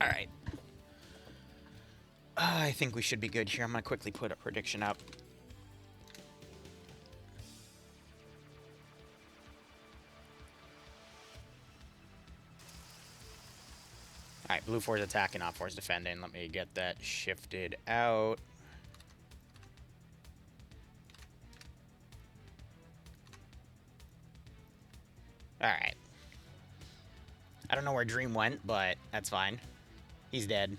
Alright. I think we should be good here. I'm going to quickly put a prediction up. Alright, blue 4 is attacking, op 4 is defending. Let me get that shifted out. Alright. I don't know where Dream went, but that's fine. He's dead.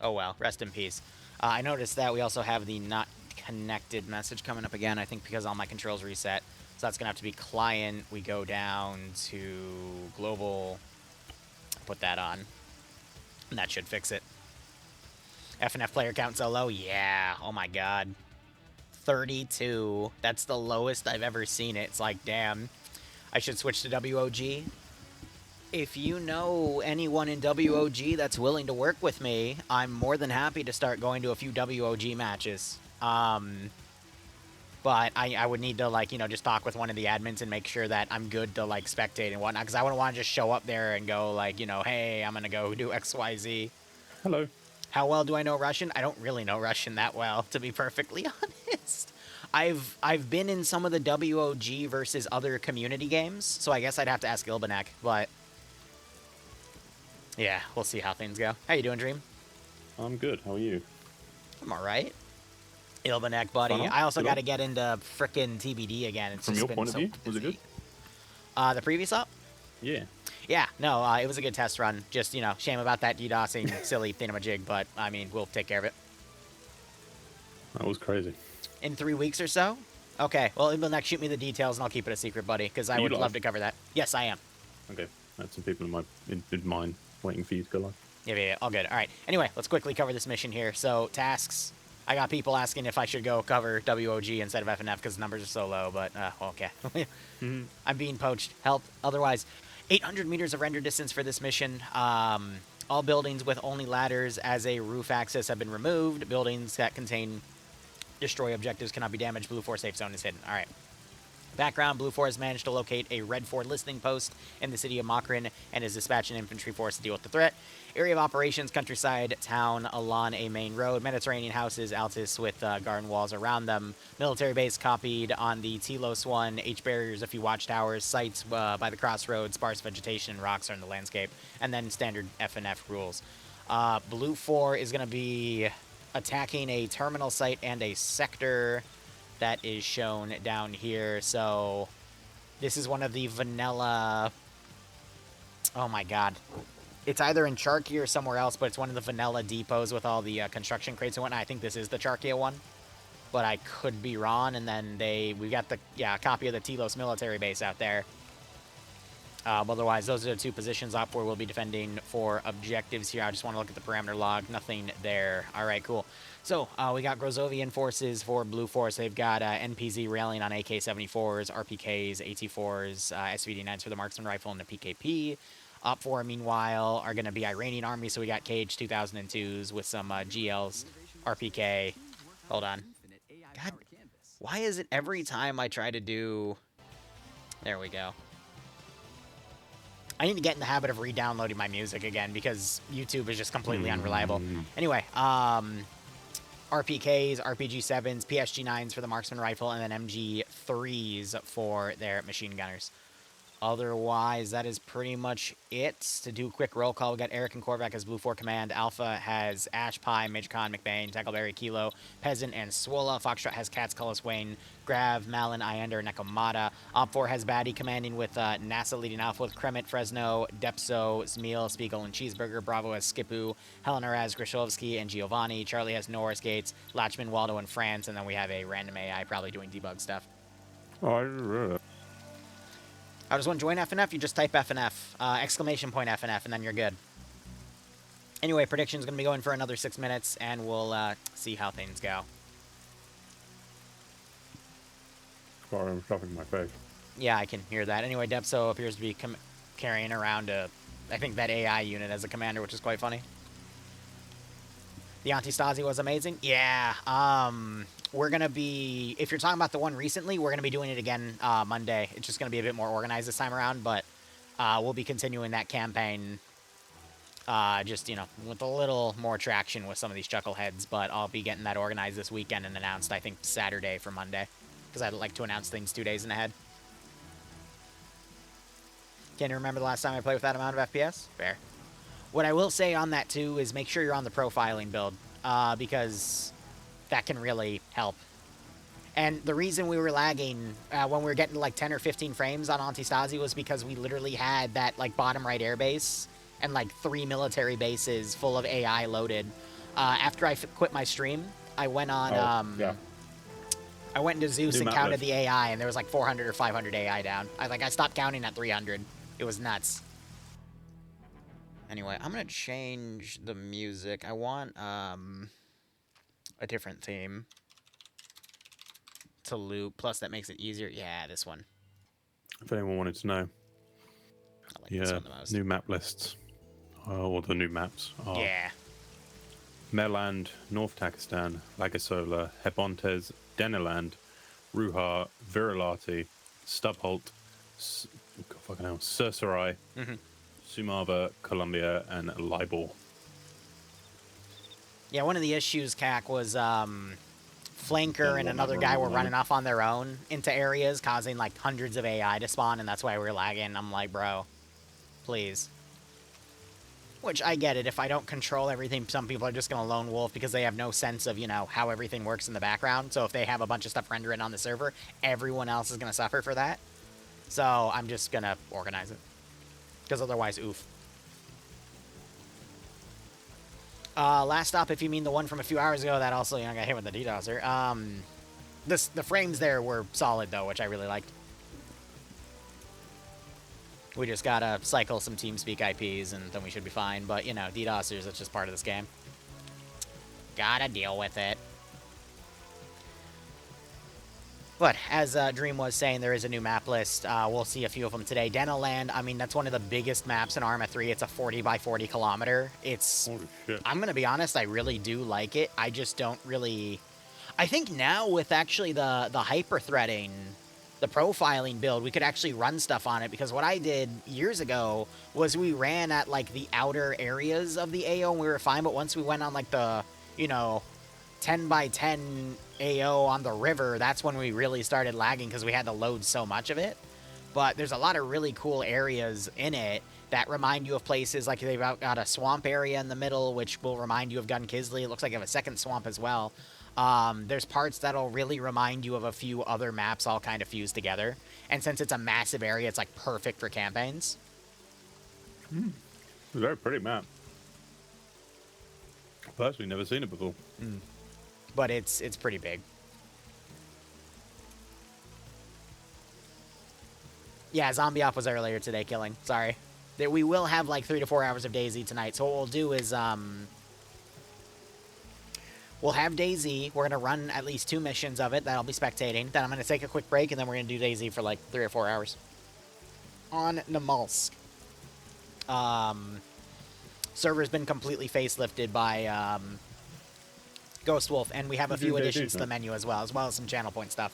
Oh well, rest in peace. I noticed that we also have the not connected message coming up again, I think because all my controls reset. So that's going to have to be client. We go down to global, put that on, and that should fix it. FNF player count so low? Yeah, oh my god. 32. That's the lowest I've ever seen it. It's like, damn, I should switch to WOG. If you know anyone in WOG that's willing to work with me, I'm more than happy to start going to a few WOG matches. But I would need to, like, you know, just talk with one of the admins and make sure that I'm good to, like, spectate and whatnot. Because I wouldn't want to just show up there and go, like, you know, hey, I'm going to go do XYZ. Hello. How well do I know Russian? I don't really know Russian that well, to be perfectly honest. I've been in some of the WOG versus other community games, so I guess I'd have to ask Ilbanek, but... yeah, we'll see how things go. How you doing, Dream? I'm good. How are you? I'm alright. Ilbanek, buddy. I also got to get into frickin' TBD again. It's From just your been point so of view, busy. was it good? The previous up? Yeah. Yeah, no, it was a good test run. Just, you know, shame about that DDoSing silly thingamajig, but, I mean, we'll take care of it. That was crazy. In 3 weeks or so? Okay, well, Ilbanek, shoot me the details, and I'll keep it a secret, buddy, because I would love to cover that. Yes, I am. Okay. I had some people in mind waiting for you to go live. Yeah, all good. All right. Anyway, let's quickly cover this mission here. So, tasks. I got people asking if I should go cover WOG instead of FNF because the numbers are so low, but, okay. I'm being poached. Help. Otherwise, 800 meters of render distance for this mission. All buildings with only ladders as a roof access have been removed. Buildings that contain destroy objectives cannot be damaged. Blue 4 safe zone is hidden. All right. Background, Blue 4 has managed to locate a Red 4 listening post in the city of Makrin and is dispatching infantry force to deal with the threat. Area of operations, countryside, town, along a main road, Mediterranean houses, Altis with garden walls around them. Military base copied on the Telos 1, H barriers, a few watchtowers, sites by the crossroads, sparse vegetation, and rocks are in the landscape, and then standard FNF rules. Blue 4 is going to be attacking a terminal site and a sector that is shown down here. So this is one of the vanilla... oh my god. It's either in Charkia or somewhere else, but it's one of the vanilla depots with all the construction crates and whatnot. I think this is the Charkia one, but I could be wrong. And then we got the copy of the Telos military base out there. Otherwise, those are the two positions up where we'll be defending for objectives here. I just want to look at the parameter log. Nothing there. All right, cool. So we got Grozovian forces for Blue Force. They've got NPZ railing on AK-74s, RPKs, AT-4s, SVD-9s for the marksman rifle and the PKP. Up 4, meanwhile, are going to be Iranian army. So we got KH-2002s with some GLs, RPK. Hold on. God, why is it every time I try to do... there we go. I need to get in the habit of re-downloading my music again because YouTube is just completely unreliable. Anyway, RPKs, RPG-7s, PSG-9s for the marksman rifle, and then MG-3s for their machine gunners. Otherwise, that is pretty much it. To do a quick roll call, we got Eric and Korvac as Blue 4 Command. Alpha has Ash, Pie, Midge Khan, McBain, Tackleberry, Kilo, Peasant, and Swola. Foxtrot has Katz, Cullis, Wayne, Grav, Malin, Iender, Nekomata. Op 4 has Batty commanding with NASA leading off with Kremet, Fresno, Depso, Zmiel, Spiegel, and Cheeseburger. Bravo has Skipu, Helena has Grishowski and Giovanni. Charlie has Norris Gates, Latchman, Waldo, and France. And then we have a random AI probably doing debug stuff. Oh, I just want to join FNF, you just type FNF, exclamation point FNF, and then you're good. Anyway, prediction's going to be going for another 6 minutes, and we'll see how things go. Sorry, I'm stuffing my face. Yeah, I can hear that. Anyway, Depso appears to be carrying around, I think, that AI unit as a commander, which is quite funny. The Antistasi was amazing. Yeah, we're going to be... if you're talking about the one recently, we're going to be doing it again Monday. It's just going to be a bit more organized this time around, but we'll be continuing that campaign Just, you know, with a little more traction with some of these chuckleheads, but I'll be getting that organized this weekend and announced, I think, Saturday for Monday, because I'd like to announce things 2 days in ahead. Can you remember the last time I played with that amount of FPS? Fair. What I will say on that, too, is make sure you're on the profiling build, because that can really help. And the reason we were lagging when we were getting like 10 or 15 frames on Antistasi was because we literally had that like bottom right airbase and like 3 military bases full of AI loaded. After I quit my stream, I went on yeah. I went into Zeus New and map counted list. the AI, and there was like 400 or 500 AI down. I stopped counting at 300. It was nuts. Anyway, I'm gonna change the music. I want a different theme to loop. Plus, that makes it easier. Yeah, this one. If anyone wanted to know, I like this one the most. new map lists, or the new maps are Yeah. Meland, North Takistan, Lagasola, Hebontes, Deniland, Ruha, Virilati, Stubholt, Sursarai, Sumava, Columbia, and Libel. Yeah, one of the issues, CAC, was Flanker and another guy were running off on their own into areas, causing like hundreds of AI to spawn, and that's why we were lagging. I'm like, bro, please. Which, I get it. If I don't control everything, some people are just going to lone wolf because they have no sense of, you know, how everything works in the background. So if they have a bunch of stuff rendering on the server, everyone else is going to suffer for that. So I'm just going to organize it. Because otherwise, oof. Last stop, if you mean the one from a few hours ago, that also, you know, got hit with the DDoSer. The frames there were solid, though, which I really liked. We just gotta cycle some TeamSpeak IPs, and then we should be fine. But, you know, DDoSers, it's just part of this game. Gotta deal with it. But, as Dream was saying, there is a new map list. We'll see a few of them today. Denoland, I mean, that's one of the biggest maps in Arma 3. It's a 40 by 40 kilometer. It's... Holy shit. I'm gonna be honest, I really do like it. I just don't really... I think now with actually the hyper-threading, the profiling build, we could actually run stuff on it, because what I did years ago was we ran at, like, the outer areas of the AO and we were fine, but once we went on, like, the, you know, 10 by 10 AO on the river, that's when we really started lagging because we had to load so much of it. But there's a lot of really cool areas in it that remind you of places, like they've got a swamp area in the middle, which will remind you of Gun Kisley. It looks like they have a second swamp as well. There's parts that'll really remind you of a few other maps all kind of fused together. And since it's a massive area, it's like perfect for campaigns. It's a very pretty map. Personally, never seen it before. But it's pretty big. Yeah, Zombie Op was earlier today killing. Sorry. We will have like 3 to 4 hours of DayZ tonight. So what we'll do is we'll have DayZ. We're going to run at least 2 missions of it that I'll be spectating. Then I'm going to take a quick break, and then we're going to do DayZ for like 3 or 4 hours. On Namalsk. Server's been completely facelifted by Ghost Wolf, and we have a few additions to the menu as well as some channel point stuff.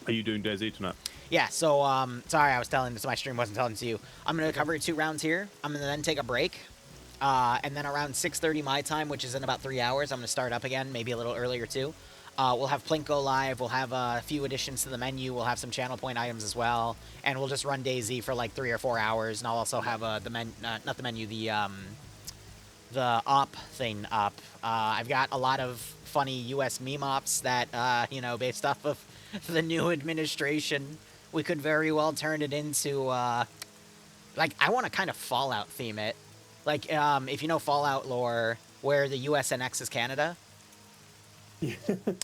Are you doing DayZ tonight? Yeah, so, sorry, I was telling this, my stream wasn't telling to you. I'm going to cover 2 rounds here. I'm going to then take a break. And then around 6:30 my time, which is in about 3 hours, I'm going to start up again, maybe a little earlier too. We'll have Plinko live. We'll have a few additions to the menu. We'll have some channel point items as well. And we'll just run DayZ for like 3 or 4 hours. And I'll also have the op thing up. I've got a lot of funny US meme ops that, you know, based off of the new administration, we could very well turn it into, like, I want to kind of Fallout theme it. Like, if you know Fallout lore, where the USNX is Canada.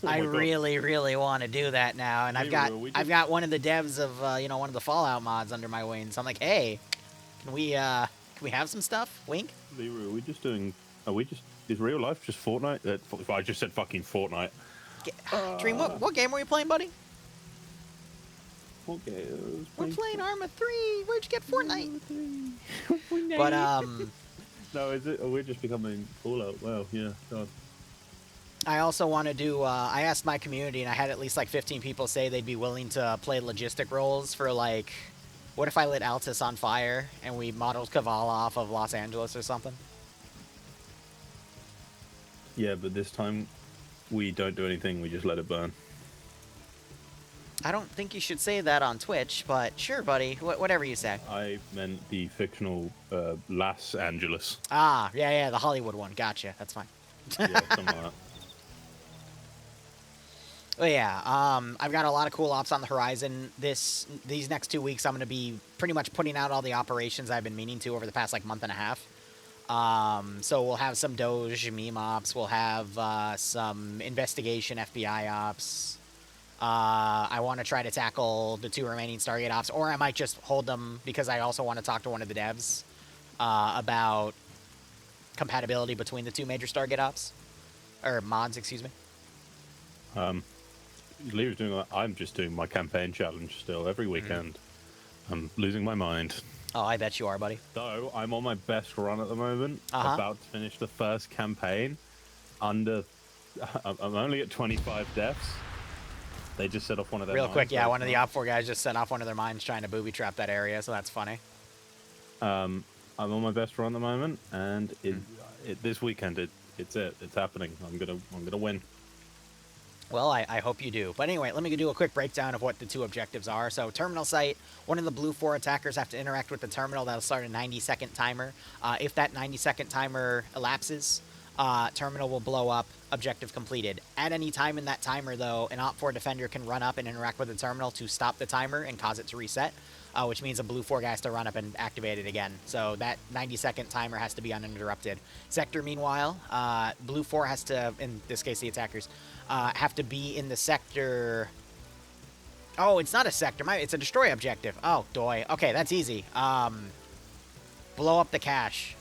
I really, really want to do that now, and I've got one of the devs of you know, one of the Fallout mods under my wing. So I'm like, hey, can we have some stuff? Wink. Liru, is real life just Fortnite? I just said fucking Fortnite. Dream, what game were you playing, buddy? Okay, we're playing Arma 3. Where'd you get Fortnite? Fortnite. But no, is it? We're just becoming Fallout. Wow, yeah, God. I also want to do, I asked my community, and I had at least like 15 people say they'd be willing to play logistic roles for like What if I lit Altus on fire and we modeled Kavala off of Los Angeles or something? Yeah, but this time we don't do anything. We just let it burn. I don't think you should say that on Twitch, but sure, buddy. Whatever you say. I meant the fictional Los Angeles. Ah, yeah, the Hollywood one. Gotcha. That's fine. Yeah, something like that. Well, yeah, I've got a lot of cool ops on the horizon. These next 2 weeks, I'm going to be pretty much putting out all the operations I've been meaning to over the past, like, month and a half. So we'll have some Doge meme ops. We'll have some investigation FBI ops. I want to try to tackle the 2 remaining Stargate ops, or I might just hold them because I also want to talk to one of the devs about compatibility between the 2 major Stargate ops. Or mods, excuse me. Liru's doing that. I'm just doing my campaign challenge still every weekend. I'm losing my mind. Oh, I bet you are, buddy. Though I'm on my best run at the moment. Uh-huh. About to finish the first campaign. I'm only at 25 deaths. They just set off one of their Real mines, quick, yeah, so one of the it's Op 4 guys just set off one of their mines trying to booby trap that area, so that's funny. I'm on my best run at the moment, and this weekend it's happening. I'm gonna win. Well, I hope you do. But anyway, let me do a quick breakdown of what the 2 objectives are. So, terminal site, one of the blue 4 attackers have to interact with the terminal. That'll start a 90-second timer. If that 90-second timer elapses, terminal will blow up, objective completed. At any time in that timer, though, an Op 4 defender can run up and interact with the terminal to stop the timer and cause it to reset, which means a blue 4 guy has to run up and activate it again. So that 90-second timer has to be uninterrupted. Sector, meanwhile, blue 4 has to, in this case the attackers, have to be in the sector... Oh, it's not a sector. It's a destroy objective. Oh, doy. Okay, that's easy. Blow up the cache.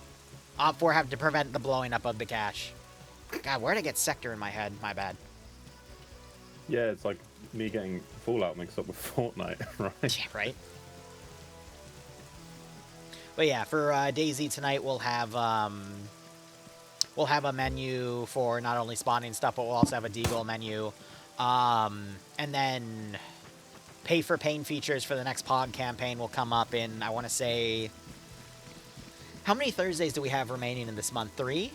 Op 4 have to prevent the blowing up of the cache. God, where'd I get sector in my head? My bad. Yeah, it's like me getting Fallout mixed up with Fortnite, right? Yeah, right. But yeah, for DayZ tonight, we'll have a menu for not only spawning stuff, but we'll also have a deagle menu. And then pay for pain features for the next pod campaign will come up in, I want to say... How many Thursdays do we have remaining in this month? 3?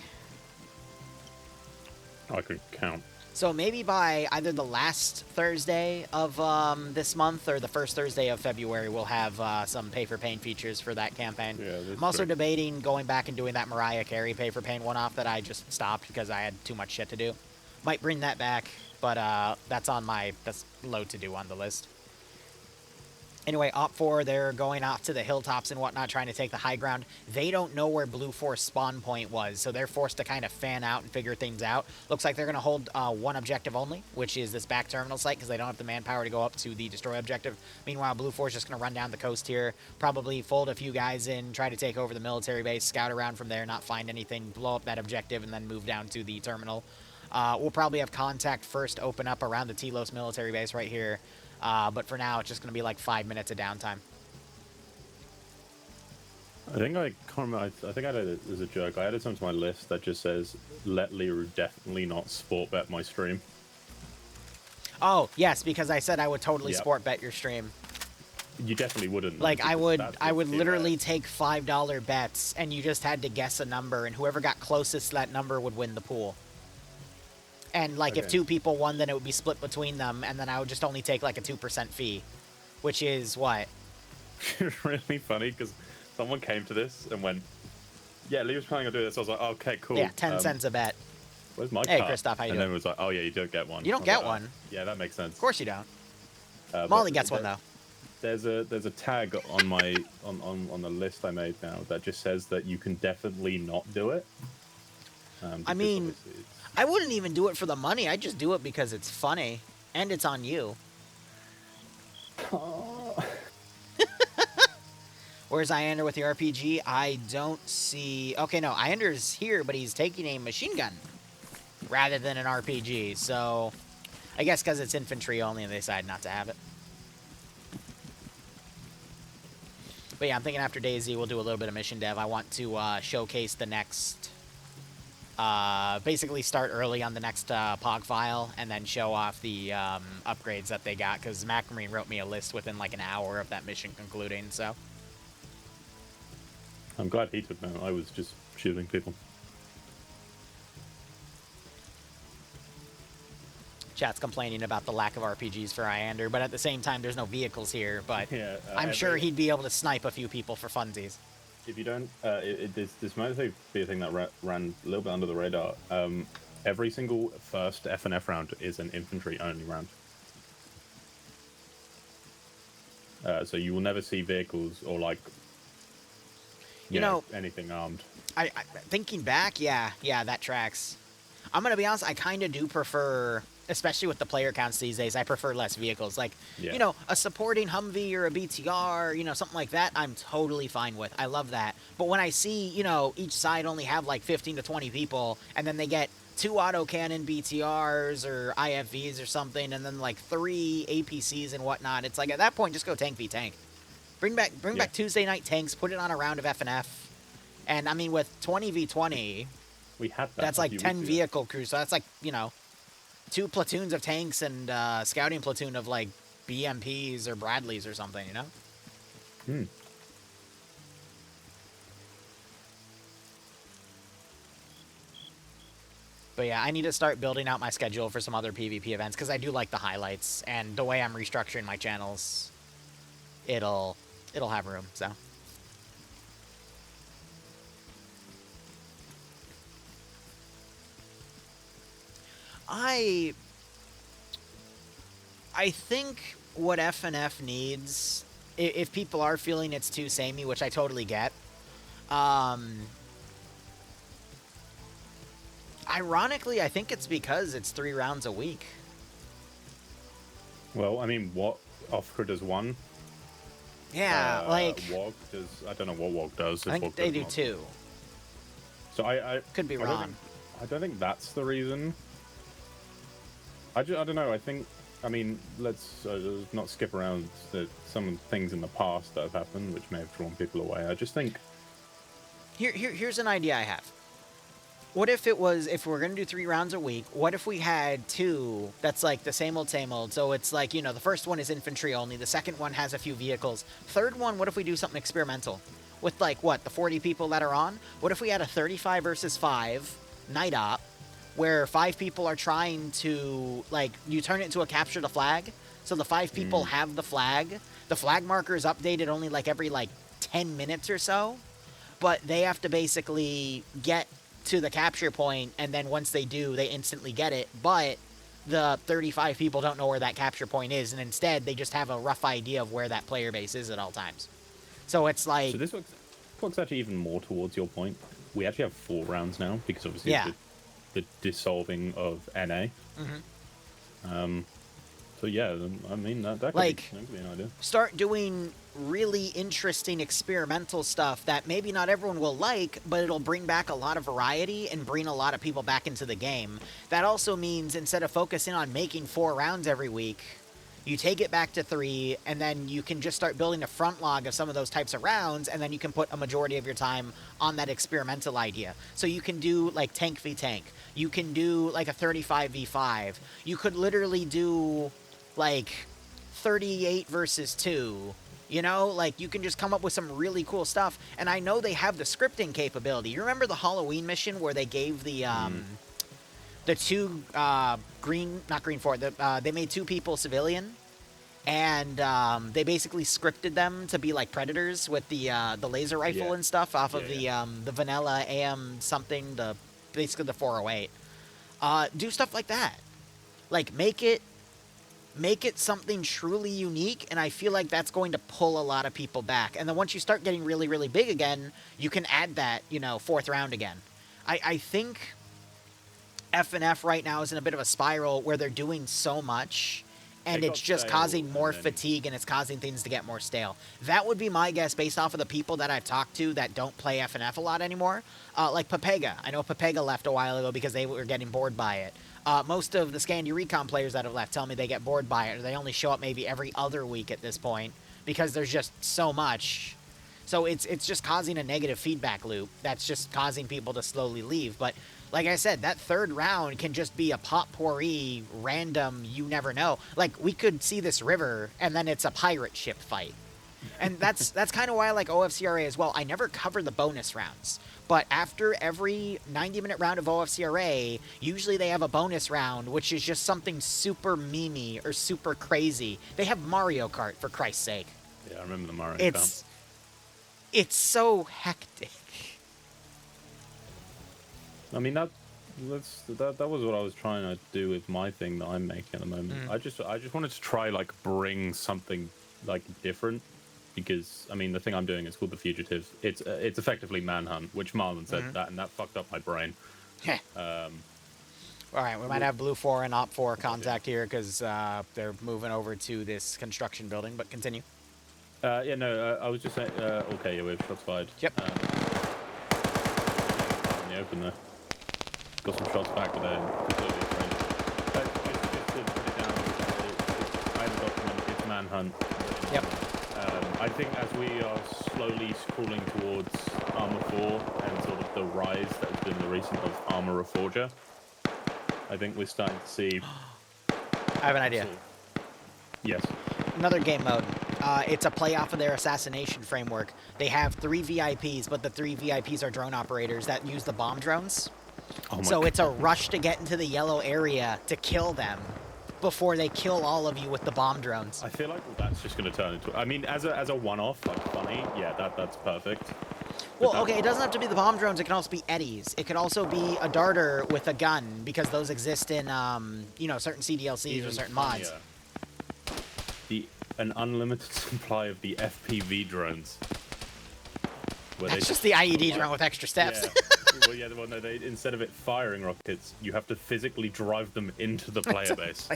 I could count. So maybe by either the last Thursday of this month or the first Thursday of February, we'll have some pay for pain features for that campaign. Yeah, I'm also debating going back and doing that Mariah Carey pay for pain one-off that I just stopped because I had too much shit to do. Might bring that back, but that's low to do on the list. Anyway, Op 4, they're going off to the hilltops and whatnot, trying to take the high ground. They don't know where Blue 4's spawn point was, so they're forced to kind of fan out and figure things out. Looks like they're going to hold one objective only, which is this back terminal site, because they don't have the manpower to go up to the destroy objective. Meanwhile, Blue 4's just going to run down the coast here, probably fold a few guys in, try to take over the military base, scout around from there, not find anything, blow up that objective, and then move down to the terminal. We'll probably have contact first open up around the Telos military base right here. But for now, it's just going to be like 5 minutes of downtime. I think I can't remember. I think I added it as a joke. I added something to my list that just says, "Let Liru definitely not sport bet my stream." Oh yes, because I said I would totally sport bet your stream. You definitely wouldn't. Like I would literally take $5 bets, and you just had to guess a number, and whoever got closest to that number would win the pool. And, like, if 2 people won, then it would be split between them, and then I would just only take, like, a 2% fee. Which is what? It's really funny, because someone came to this and went, yeah, Lee was planning on doing this. I was like, okay, cool. Yeah, 10 cents a bet. Where's my Hey, car? Christoph, how you doing? And then doing? it was like, oh, yeah, you don't get one. You don't get one. Yeah, that makes sense. Of course you don't. Molly gets one, though. There's a tag on my on the list I made now that just says that you can definitely not do it. I mean... I wouldn't even do it for the money. I'd just do it because it's funny. And it's on you. Where's Iander with the RPG? I don't see... Okay, no. Iander's here, but he's taking a machine gun rather than an RPG. So, I guess because it's infantry only and they decided not to have it. But yeah, I'm thinking after DayZ we'll do a little bit of mission dev. I want to showcase the next... Basically start early on the next POG file and then show off the upgrades that they got, because Macmarine wrote me a list within like an hour of that mission concluding, so. I'm glad he took note. I was just shooting people. Chat's complaining about the lack of RPGs for Iander, but at the same time, there's no vehicles here, but Yeah, I'm sure he'd be able to snipe a few people for funsies. If you don't, this might be a thing that ran a little bit under the radar. Every single first FNF round is an infantry-only round. So you will never see vehicles or, like, you know, anything armed. I thinking back, yeah, that tracks. I'm going to be honest, I kind of do prefer, especially with the player counts these days, I prefer less vehicles. Like, you know, a supporting Humvee or a BTR, you know, something like that, I'm totally fine with. I love that. But when I see, you know, each side only have like 15 to 20 people, and then they get 2 autocannon BTRs or IFVs or something, and then like 3 APCs and whatnot, it's like at that point, just go tank v tank. Bring back Tuesday night tanks, put it on a round of FNF. And I mean, with 20v20, we had that. That's like 10 vehicle crews, so that's like, you know, 2 platoons of tanks and scouting platoon of like BMPs or Bradleys or something, you know? But yeah, I need to start building out my schedule for some other PvP events, because I do like the highlights, and the way I'm restructuring my channels, it'll have room, so. I think what FNF needs, if people are feeling it's too samey, which I totally get, ironically, I think it's because it's 3 rounds a week. Well, I mean, what Offer does 1? Yeah, like WOG does. I don't know what WOG does. I think they do 2. So I could be wrong. I don't think that's the reason. I don't know. I mean, let's not skip around some things in the past that have happened, which may have drawn people away. I just think... Here's an idea I have. What if it was, if we're going to do 3 rounds a week, what if we had 2 that's like the same old, so it's like, you know, the first one is infantry only, the second one has a few vehicles. Third one, what if we do something experimental? With like, what, the 40 people that are on? What if we had a 35 versus 5 night op, where 5 people are trying to, like, you turn it into a capture the flag, so the 5 people have the flag marker is updated only, like, every, like, 10 minutes or so, but they have to basically get to the capture point, and then once they do, they instantly get it, but the 35 people don't know where that capture point is, and instead, they just have a rough idea of where that player base is at all times. So it's like... So this works actually even more towards your point. We actually have 4 rounds now, because obviously the dissolving of NA. So yeah, I mean, that could be an idea. Start doing really interesting experimental stuff that maybe not everyone will like, but it'll bring back a lot of variety and bring a lot of people back into the game. That also means instead of focusing on making 4 rounds every week, you take it back to 3, and then you can just start building a front log of some of those types of rounds, and then you can put a majority of your time on that experimental idea. So you can do, like, tank v tank. You can do, like, a 35v5. You could literally do, like, 38 versus 2. You know, like, you can just come up with some really cool stuff. And I know they have the scripting capability. You remember the Halloween mission where they gave the 2 they made 2 people civilian, and they basically scripted them to be like predators with the laser rifle and stuff off of the vanilla AM something, basically the 408. Do stuff like that. Like, make it something truly unique, and I feel like that's going to pull a lot of people back. And then once you start getting really, really big again, you can add that, you know, 4th round again. I think FNF right now is in a bit of a spiral where they're doing so much, and it's just causing more fatigue, and it's causing things to get more stale. That would be my guess based off of the people that I've talked to that don't play FNF a lot anymore. Like Pepega. I know Pepega left a while ago because they were getting bored by it. Most of the Scandi Recon players that have left tell me they get bored by it, or they only show up maybe every other week at this point because there's just so much So it's just causing a negative feedback loop that's just causing people to slowly leave. But like I said, that third round can just be a potpourri, random, you never know. Like, we could see this river, and then it's a pirate ship fight. And that's kind of why I like OFCRA as well. I never cover the bonus rounds. But after every 90-minute round of OFCRA, usually they have a bonus round, which is just something super memey or super crazy. They have Mario Kart, for Christ's sake. Yeah, I remember the Mario Kart. It's so hectic. I mean, that was what I was trying to do with my thing that I'm making at the moment. I just wanted to try, like, bring something, like, different. Because, I mean, the thing I'm doing is called The Fugitive. It's effectively Manhunt, which Marlon said that, and that fucked up my brain. All right, we might have Blue 4 and Op 4 contact here because they're moving over to this construction building, but continue. Yeah, no, I was just saying, okay, yeah, we have shots fired. Yep. In the open there. Got some shots back, but they're completely afraid. Just to put it down, I have a document, it's Manhunt. Yep. I think as we are slowly crawling towards Armor 4 and sort of the rise that has been the recent of Armor Reforger, I think we're starting to see... I have an idea. Yes. Another game mode. It's a play off of their assassination framework. They have 3 VIPs, but the 3 VIPs are drone operators that use the bomb drones. Oh my so God. It's a rush to get into the yellow area to kill them before they kill all of you with the bomb drones. I feel like that's just going to turn into... I mean, as a one-off, like, funny, yeah, that's perfect. Well, okay, it doesn't have to be the bomb drones. It can also be eddies. It could also be a darter with a gun, because those exist in, you know, certain CDLCs or certain mods. An unlimited supply of the FPV drones. That's just the IED drone with extra steps. Yeah. Well, yeah, well, no, instead of it firing rockets, you have to physically drive them into the player base.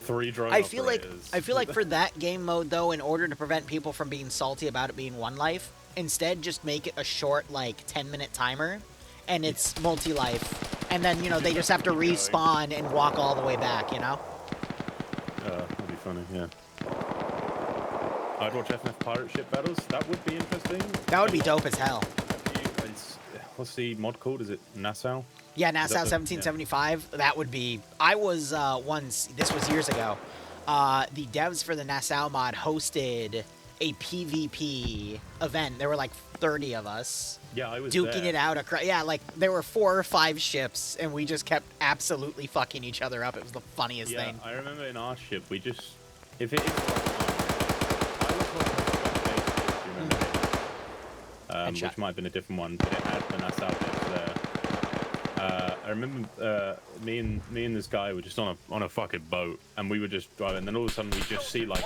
3 drone operators. I feel like for that game mode, though, in order to prevent people from being salty about it being one life, instead just make it a short, like, 10-minute timer, and it's multi-life. And then, you know, they just have to respawn and walk all the way back, you know? That'd be funny, yeah. I'd watch FNF pirate ship battles. That would be interesting. That would be dope as hell. What's the mod called? Is it Nassau? Yeah, Nassau 1775. Yeah. That would be... I was once... This was years ago. The devs for the Nassau mod hosted a PvP event. There were like 30 of us. Yeah, I was duking it out across. Yeah, like there were 4 or 5 ships, and we just kept absolutely fucking each other up. It was the funniest thing. I remember in our ship, we just... If it is... which might have been a different one, but it had the Nassau devs there. I remember me and this guy were just on a fucking boat, and we were just driving, and then all of a sudden we just see like...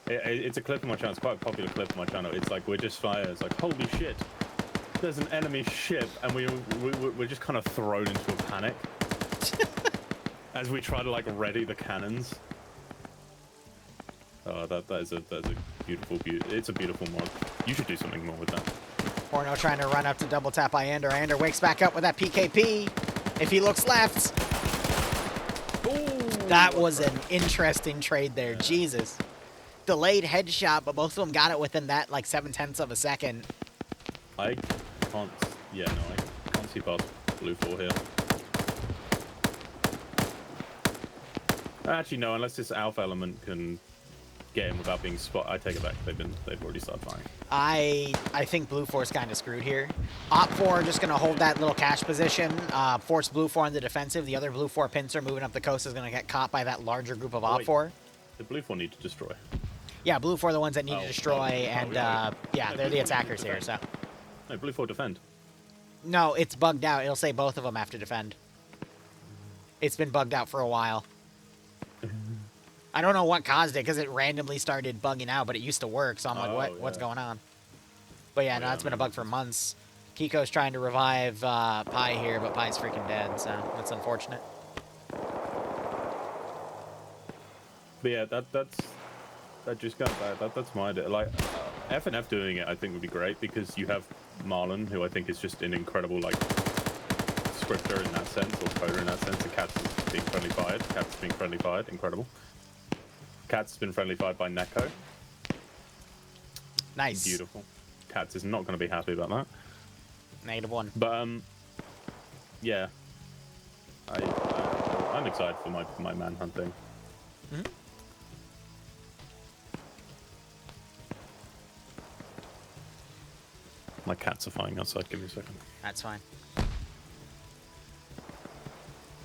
It's a clip on my channel, it's quite a popular clip on my channel. It's like, we're just fire, it's like, holy shit, there's an enemy ship, and we're just kind of thrown into a panic. As we try to like ready the cannons. Oh, that is a beautiful, it's a beautiful mod. You should do something more with that. Porno trying to run up to double tap Iander. Iander wakes back up with that PKP. If he looks left. Ooh, that was an interesting trade there. Yeah. Jesus. Delayed headshot, but both of them got it within that, like, 0.7 of a second. I can't... Yeah, no, I can't see past Blue 4 here. Actually, no, unless this alpha element can get him without being spot. I take it back. They've already started firing. I think Blue 4 is kind of screwed here. Op 4 are just going to hold that little cash position, force Blue 4 on the defensive. The other Blue 4 pincer moving up the coast is going to get caught by that larger group of Op 4. The Blue 4 need to destroy. Yeah, Blue 4 are the ones that need to destroy, and yeah, they're the attackers here, so. No, Blue 4 defend. No, it's bugged out. It'll say both of them have to defend. It's been bugged out for a while. I don't know what caused it, because it randomly started bugging out, but it used to work, so I'm like, what's going on? But yeah, no, it's been a bug for months. Kiko's trying to revive Pi here, but Pi's freaking dead, so that's unfortunate. But yeah, that just got bad. That's my idea. Like, FNF doing it, I think, would be great, because you have Marlon, who I think is just an incredible, like, scripter in that sense, or coder in that sense. The Cats is being friendly fired. Cats being friendly fired. Incredible. Cats has been friendly fired by Neko. Nice. Beautiful. Cats is not going to be happy about that. -1. But yeah, I'm excited for my manhunting. Mhm. My cats are flying outside. Give me a second. That's fine.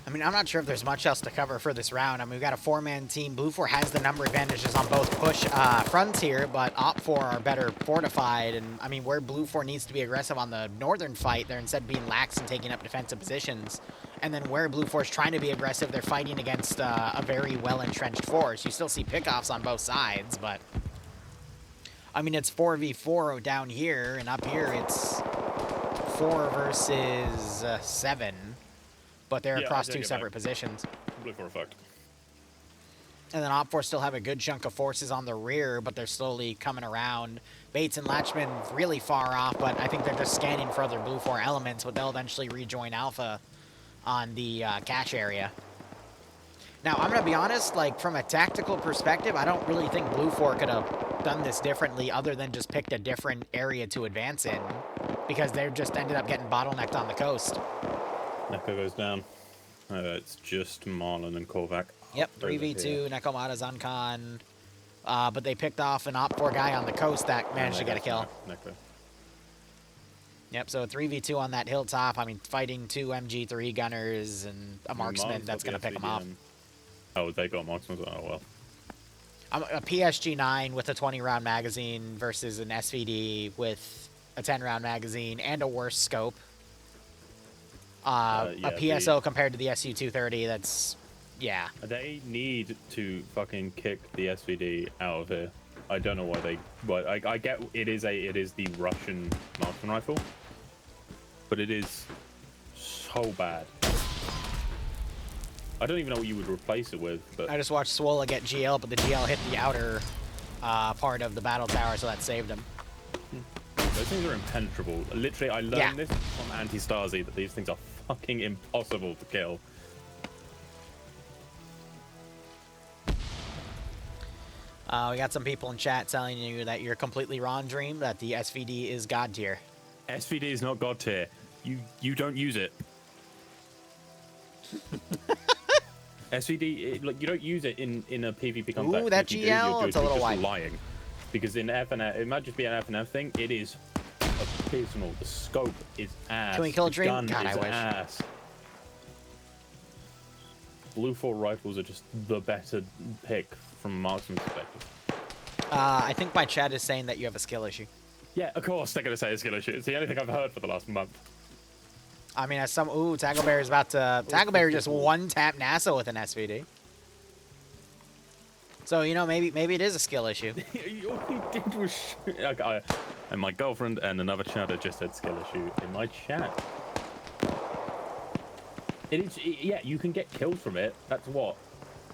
I mean, I'm not sure if there's much else to cover for this round. I mean, we've got a 4-man team. Blue 4 has the number advantages on both push fronts here, but Op 4 are better fortified. And, I mean, where Blue 4 needs to be aggressive on the northern fight, they're instead being lax and taking up defensive positions. And then where Blue 4 is trying to be aggressive, they're fighting against a very well-entrenched force. You still see pickoffs on both sides, but... I mean, it's 4v4 down here, and up here it's 4 versus 7. But they're across 2 separate positions. Blue 4 fucked. And then Op 4 still have a good chunk of forces on the rear, but they're slowly coming around. Bates and Latchman really far off, but I think they're just scanning for other Blue 4 elements, but they'll eventually rejoin Alpha on the cache area. Now, I'm going to be honest, like, from a tactical perspective, I don't really think Blue 4 could have done this differently other than just picked a different area to advance in, because they just ended up getting bottlenecked on the coast. Neko goes down. It's just Marlon and Korvac. Yep, 3v2, Nekomata's uncon. But they picked off an Op 4 guy on the coast that managed to get a kill. Neko. Yep, so 3v2 on that hilltop. I mean, fighting 2 MG3 gunners and a marksman that's going to pick them off. Oh, they got marksmen? Oh, well. A PSG-9 with a 20-round magazine versus an SVD with a 10-round magazine and a worse scope. Yeah, a PSO compared to the SU-230, that's... Yeah. They need to fucking kick the SVD out of here. I don't know why they... But I get it is the Russian marksman rifle. But it is so bad. I don't even know what you would replace it with, but... I just watched Swola get GL, but the GL hit the outer part of the battle tower, so that saved him. Those things are impenetrable. Literally, I learned this from Anti-Stasi, that these things are fucking impossible to kill. We got some people in chat telling you that you're completely wrong, Dream, that the SVD is God tier. SVD is not God tier. You don't use it. SVD, like, you don't use it in a PvP context. Ooh, that GL, it's a little white. Lying. Because in FNF, it might just be an FNF thing. It is abysmal. The scope is ass. Can we kill a Dream? Gun God, is I wish. Ass. Blue 4 rifles are just the better pick from a marksman perspective. I think my chat is saying that you have a skill issue. Yeah, of course they're going to say a skill issue. It's the only thing I've heard for the last month. I mean, as some... Ooh, Tackleberry is about to... Tackleberry just one-tap NASA with an SVD. So, you know, maybe it is a skill issue. All you did was... and my girlfriend and another chatter just said skill issue in my chat. Yeah, you can get kills from it. That's what?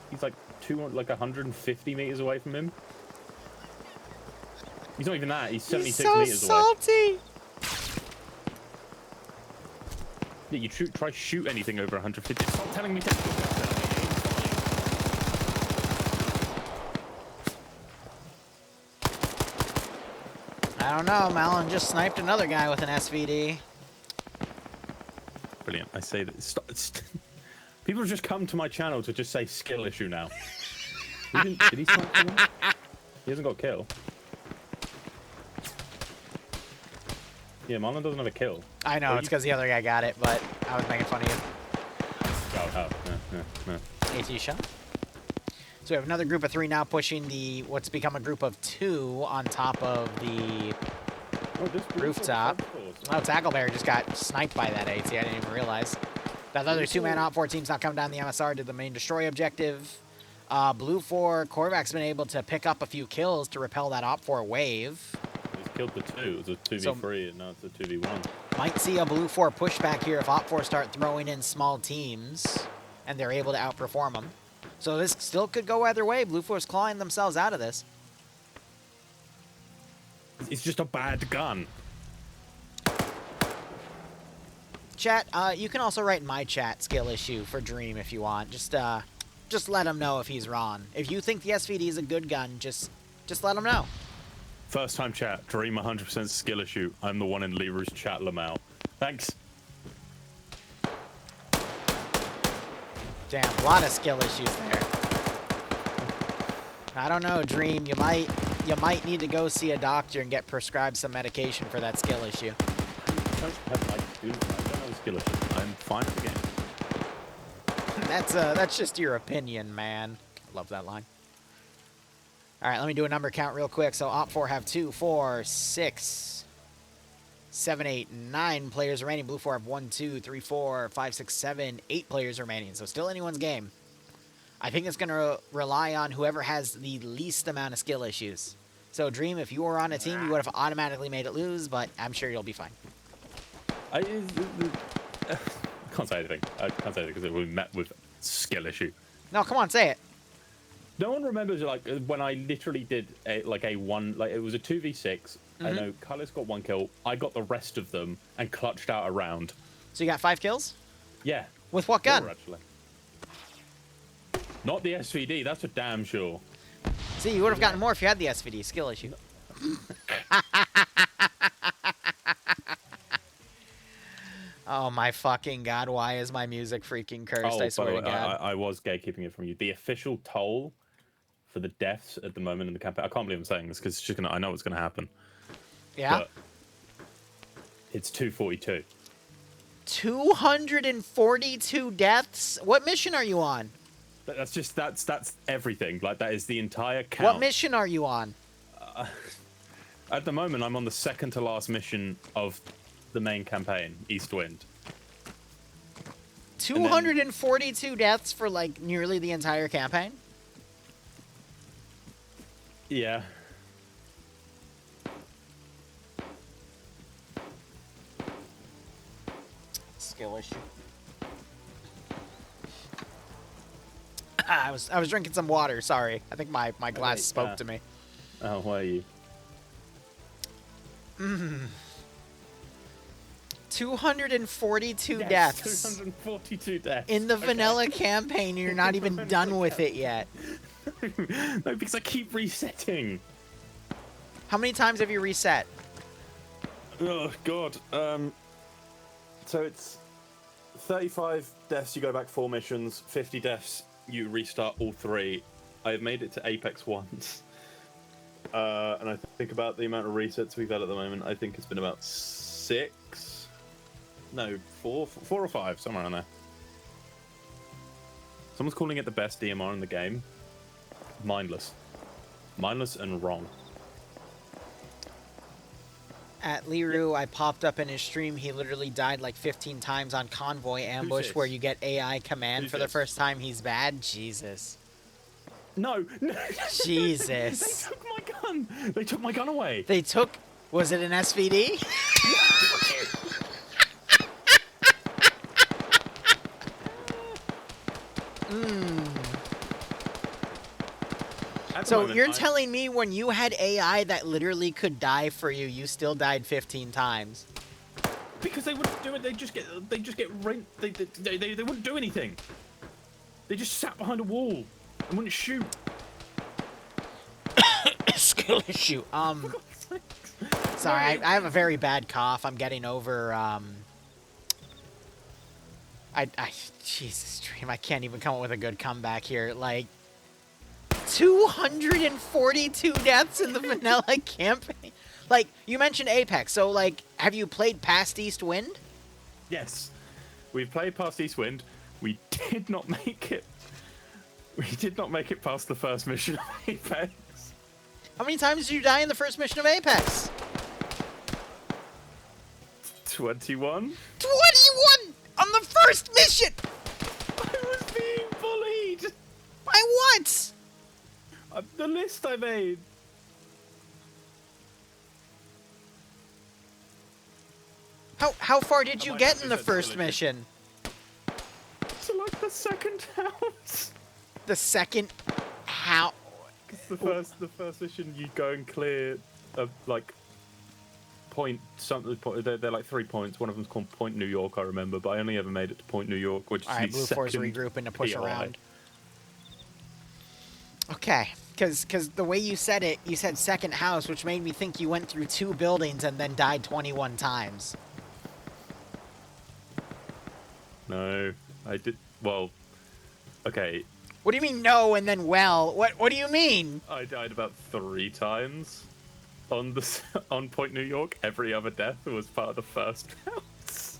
He's like 150 meters away from him. He's not even that. He's 76 meters away. Salty. Yeah, you try shoot anything over 150. Stop telling me to. I don't know. Malin just sniped another guy with an SVD. Brilliant. I say that. People have just come to my channel to just say skill issue now. Did he snipe someone? He hasn't got a kill. Yeah, Marlon doesn't have a kill. I know, it's because the other guy got it, but I was making fun of you. Oh. AT shot. So we have another group of 3 now pushing what's become a group of 2 on top of the rooftop. Oh, Tackleberry just got sniped by that AT. I didn't even realize. That other 2-man Op 4 team's not coming down the MSR, did the main destroy objective. Blue 4, Korvac's been able to pick up a few kills to repel that Op 4 wave. He's killed the 2. It was a 2v3 and now it's a 2v1. Might see a Blue 4 pushback here if Op 4 start throwing in small teams and they're able to outperform them. So this still could go either way. Blue 4's clawing themselves out of this. It's just a bad gun. Chat, you can also write in my chat skill issue for Dream if you want. Just let him know if he's wrong. If you think the SVD is a good gun, just let him know. First time chat. Dream 100% skill issue. I'm the one in Liru's chat, Lamau. Thanks. Damn, a lot of skill issues there. I don't know, Dream. You might need to go see a doctor and get prescribed some medication for that skill issue. I don't have a skill issue. I'm fine at the game. That's just your opinion, man. Love that line. All right, let me do a number count real quick. So Op4 have 2, 4, 6, 7, 8, 9 players remaining. Blue 4 have 1, 2, 3, 4, 5, 6, 7, 8 players remaining. So still anyone's game. I think it's going to rely on whoever has the least amount of skill issues. So, Dream, if you were on a team, you would have automatically made it lose, but I'm sure you'll be fine. I can't say anything. I can't say anything because it was met with skill issue. No, come on, say it. No one remembers like when I literally did it was a 2v6. I know Cullis got 1 kill. I got the rest of them and clutched out a round. So you got 5 kills? Yeah. With what gun? 4, actually. Not the SVD. That's for damn sure. See, you would have gotten more if you had the SVD skill issue. Oh my fucking god! Why is my music freaking cursed? I swear to God. I was gatekeeping it from you. The official toll for the deaths at the moment in the campaign. I can't believe I'm saying this because it's just I know what's gonna happen. Yeah. But it's 242. 242 deaths. What mission are you on? That's everything. Like that is the entire count. What mission are you on? At the moment, I'm on the second to last mission of the main campaign, East Wind. 242 deaths for like nearly the entire campaign? Yeah. Skill issue. I was drinking some water, sorry. I think my glass spoke to me. Oh, why are you? 242 deaths. 242 deaths. In the vanilla campaign, you're not even done with it yet. No, because I keep resetting. How many times have you reset? Oh, God. So it's 35 deaths, you go back 4 missions. 50 deaths, you restart all 3. I've made it to Apex once. And I think about the amount of resets we've had at the moment, I think it's been about 6. No, 4 or 5, somewhere around there. Someone's calling it the best DMR in the game. Mindless. Mindless and wrong. At Liru, I popped up in his stream. He literally died like 15 times on Convoy Ambush, where you get AI command for the first time. He's bad. Jesus. No. Jesus. They took my gun. They took my gun away. They took... Was it an SVD? So you're telling me when you had AI that literally could die for you, you still died 15 times? Because they wouldn't do it. They just get rent. They wouldn't do anything. They just sat behind a wall and wouldn't shoot. Skill issue. Sorry, I have a very bad cough. I'm getting over. Jesus, Dream. I can't even come up with a good comeback here. Like. 242 deaths in the vanilla campaign. Like, you mentioned Apex, so, like, have you played past East Wind? Yes. We've played past East Wind. We did not make it. We did not make it past the first mission of Apex. How many times did you die in the first mission of Apex? 21. 21 on the first mission! I was being bullied. By what? The list I made. How far did you get in the first mission? To like the second house. The second how? Because the first mission you go and clear like point something. They're like 3 points. One of them's called Point New York. I remember, but I only ever made it to Point New York, which is Alright, the Blue Force second regrouping to push PI. around. Okay, Because the way you said it, you said second house, which made me think you went through 2 buildings and then died 21 times. No, I did. Well, okay. What do you mean no and then well? What do you mean? I died about 3 times on on Point New York. Every other death was part of the first house.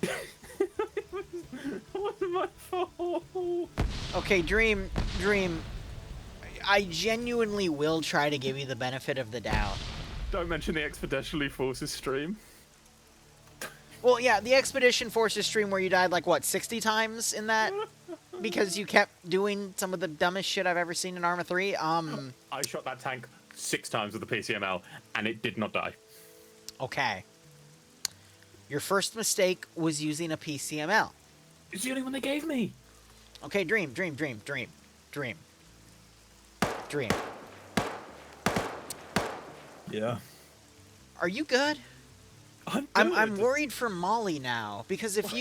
It wasn't my fault. Okay, Dream. I genuinely will try to give you the benefit of the doubt. Don't mention the Expeditionary Forces stream. Well, yeah, the Expedition Forces stream where you died, like, what, 60 times in that? Because you kept doing some of the dumbest shit I've ever seen in Arma 3? I shot that tank 6 times with the PCML, and it did not die. Okay. Your first mistake was using a PCML. It's the only one they gave me. Okay, Dream. Yeah. Are you good? I'm worried for Molly now, because if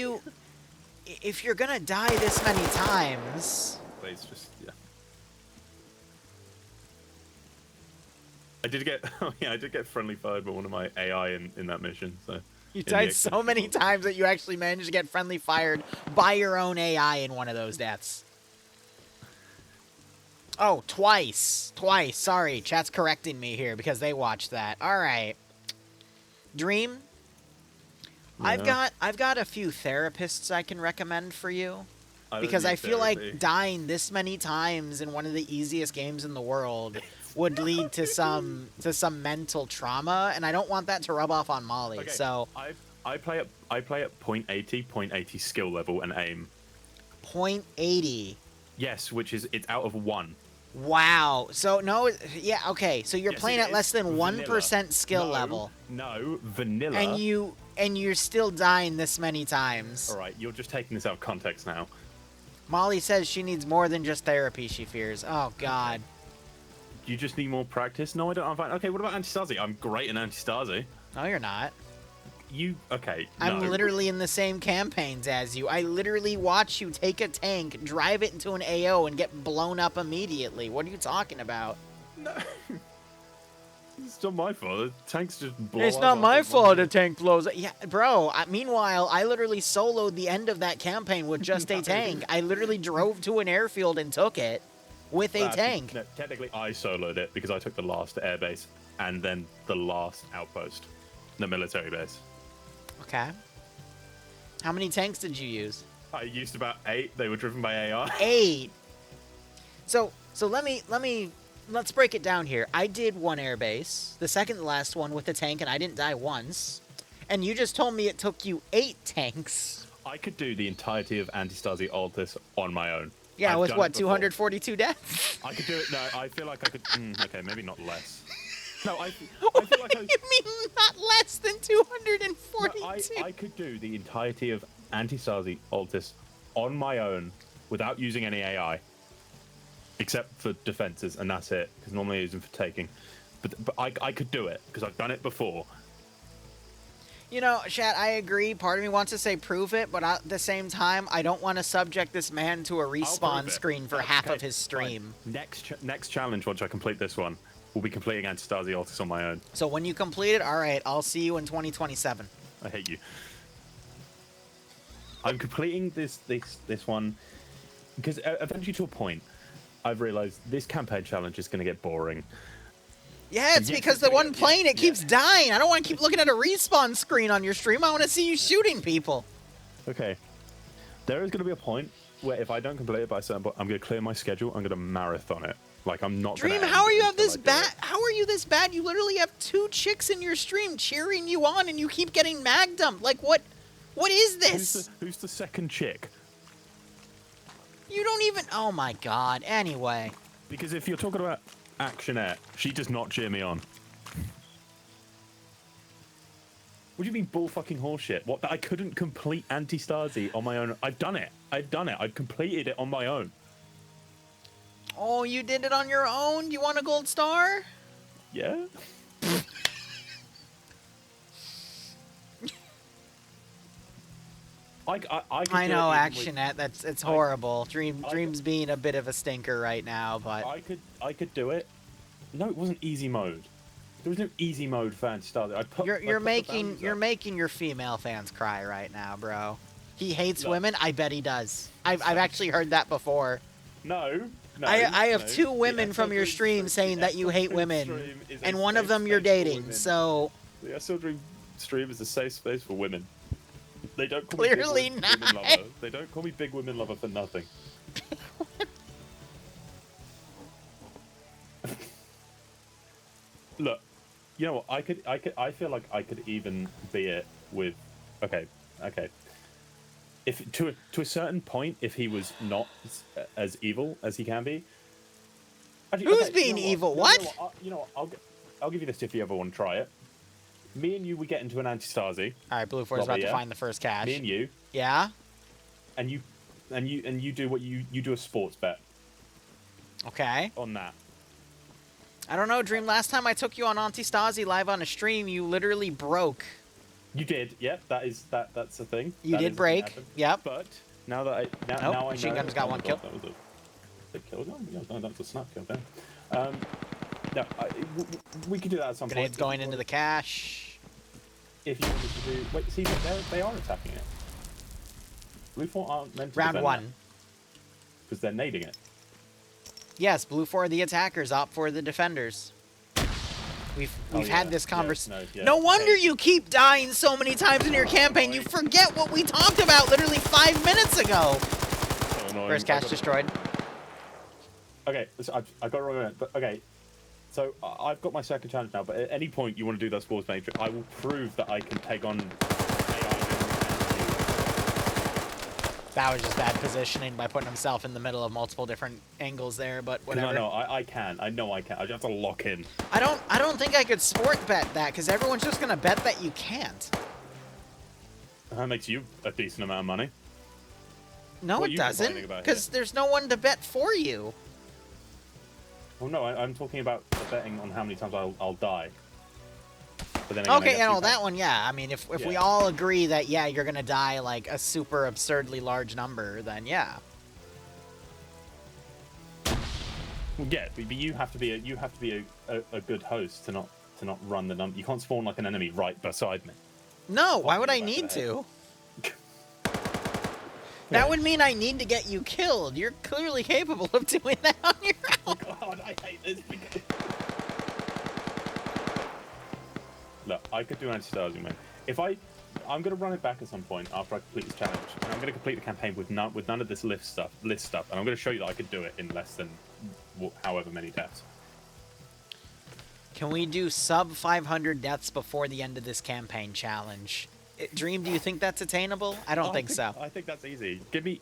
you're gonna die this many times... It's just, yeah. I did get friendly fired by one of my AI in that mission, so... You died so many times that you actually managed to get friendly fired by your own AI in one of those deaths. Oh, twice. Sorry, chat's correcting me here because they watched that. All right. Dream, yeah. I've got a few therapists I can recommend for you. Because I feel therapy. like dying this many times in one of the easiest games in the world would lead to some mental trauma, and I don't want that to rub off on Molly. Okay, So I play at point 80 skill level and aim. point 80. Yes, which is it's out of 1. Wow. So no, yeah, okay. So you're Yes, playing it at less is. than Vanilla. 1% skill No, level. No, vanilla. And you're still dying this many times. All right, you're just taking this out of context now. Molly says she needs more than just therapy, she fears. Oh, God. You just need more practice? No, I don't. I'm fine. Okay, what about anti-Stasi? I'm great in anti-Stasi. No, you're not. Okay, I'm no. literally in the same campaigns as you. I literally watch you take a tank, drive it into an AO, and get blown up immediately. What are you talking about? No. It's not my fault. The tanks just blow It's up not my after fault one a tank blows up. Yeah, bro, meanwhile, I literally soloed the end of that campaign with just a tank. I literally drove to an airfield and took it with a tank. No, technically, I soloed it because I took the last airbase and then the last outpost, the military base. Okay. How many tanks did you use? I used about 8. They were driven by AI. 8. So let's break it down here. I did 1 airbase, the second to last one with a tank, and I didn't die once. And you just told me it took you 8 tanks. I could do the entirety of Anti-Stasi Altis on my own. Yeah, I've with done what, it before. 242 deaths? I could do it. No, I feel like I could. Okay, maybe not less. No, I feel What like do you mean not less than 242? No, I could do the entirety of Anti-Stasi Altis on my own without using any AI. Except for defenses, and that's it. Because normally I use them for taking. But I could do it, because I've done it before. You know, chat, I agree. Part of me wants to say prove it, but at the same time, I don't want to subject this man to a respawn screen for half of his stream. Fine. Next challenge, once I complete this one, will be completing Anti-Stasi Altis on my own. So when you complete it, all right, I'll see you in 2027. I hate you. I'm completing this one because eventually to a point, I've realized this campaign challenge is going to get boring. Yeah, it's because the one playing it keeps dying. I don't want to keep looking at a respawn screen on your stream. I want to see you shooting people. Okay. There is going to be a point where if I don't complete it by a certain point, I'm going to clear my schedule. I'm going to marathon it. Like, I'm not Dream, how are you this bad? How are you this bad? You literally have 2 chicks in your stream cheering you on, and you keep getting mag dumped. Like, what is this? Who's the second chick? You don't even... Oh, my God. Anyway. Because if you're talking about Actionette, she does not cheer me on. What do you mean bull fucking horseshit? What, that I couldn't complete Anti-Stasi on my own? I've done it. I've completed it on my own. Oh, you did it on your own? You want a gold star? Yeah. I could I do know, it even with- ActionNet. It's horrible. I could- Dream's being a bit of a stinker right now, but I could do it. No, it wasn't easy mode. There was no easy mode for anti-stars. you're making your female fans cry right now, bro. He hates Look. women. I bet he does. I've actually heard that before. No. I have no. two The women from your SL stream saying that you hate Dream women, stream is a and one of safe them you're space for dating. women. So The SL Dream stream is a safe space for women. They don't call Clearly me big not. women lover. They don't call me big women lover for nothing. Look, you know what? I feel like I could even be it with. Okay. If to a certain point, if he was not as evil as he can be. Actually, who's okay, being you know evil? No, What? you know what? I'll give you this if you ever want to try it. Me and you, we get into an anti-Stasi. All right, Blue Four is about to find the first cache. Me and you, Yeah. and you do what you do a sports bet Okay. on that. I don't know, Dream. Last time I took you on Antistasi live on a stream, you literally broke. You did, yep. That's the thing. You That did is a thing break. that happened. Yep. But now that I now I Machine know, gun's got oh my one God, kill. That was a kill. No, that was a snap kill. Damn. No, we could do that at some Grenades point. going into the cache. If you wanted to do, wait, see, they are attacking it. Blue 4 aren't meant to Round defend one. because they're nading it. Yes, Blue 4 are the attackers, Op 4 are the defenders. We've had this conversation. No wonder you keep dying so many times in your campaign. You forget what we talked about literally 5 minutes ago. So annoying. First cache destroyed. Okay, so I got it wrong. But okay, so I've got my second challenge now. But at any point you want to do that sports matrix, I will prove that I can take on That was just bad positioning by putting himself in the middle of multiple different angles there, but whatever. No, I can. I know I can. I just have to lock in. I don't think I could sport bet that, because everyone's just gonna bet that you can't. That makes you a decent amount of money. No, What are it you doesn't, complaining about because here? there's no one to bet for you. Well, no, I'm talking about the betting on how many times I'll die. But then again, I Okay, guess you know, you that have- one, yeah. I mean, if we Yeah. all agree that, yeah, you're gonna die like a super absurdly large number, then yeah. Well, yeah, but you have to be a good host to not run the number. You can't spawn like an enemy right beside me. No, why would I Back of the need head. to? That would mean I need to get you killed. You're clearly capable of doing that on your own. God, I hate this. Look, I could do anti-stars, man. I'm gonna run it back at some point after I complete this challenge, and I'm gonna complete the campaign with none of this list stuff, and I'm gonna show you that I could do it in less than however many deaths. Can we do sub 500 deaths before the end of this campaign challenge? Dream, do you think that's attainable? I don't think so. I think that's easy. Give me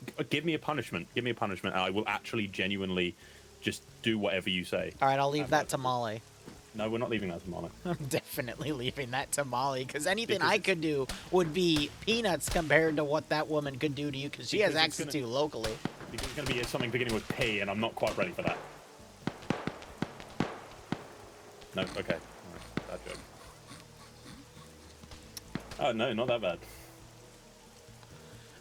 a punishment. Give me a punishment, and I will actually genuinely just do whatever you say. All right, I'll leave that to Molly. No, we're not leaving that to Molly. I'm definitely leaving that to Molly, because anything Because I could do would be peanuts compared to what that woman could do to you, because she has Because it's access to you locally. Because it's going to be something beginning with P, and I'm not quite ready for that. No, okay. Alright, bad joke. Oh, no, not that bad.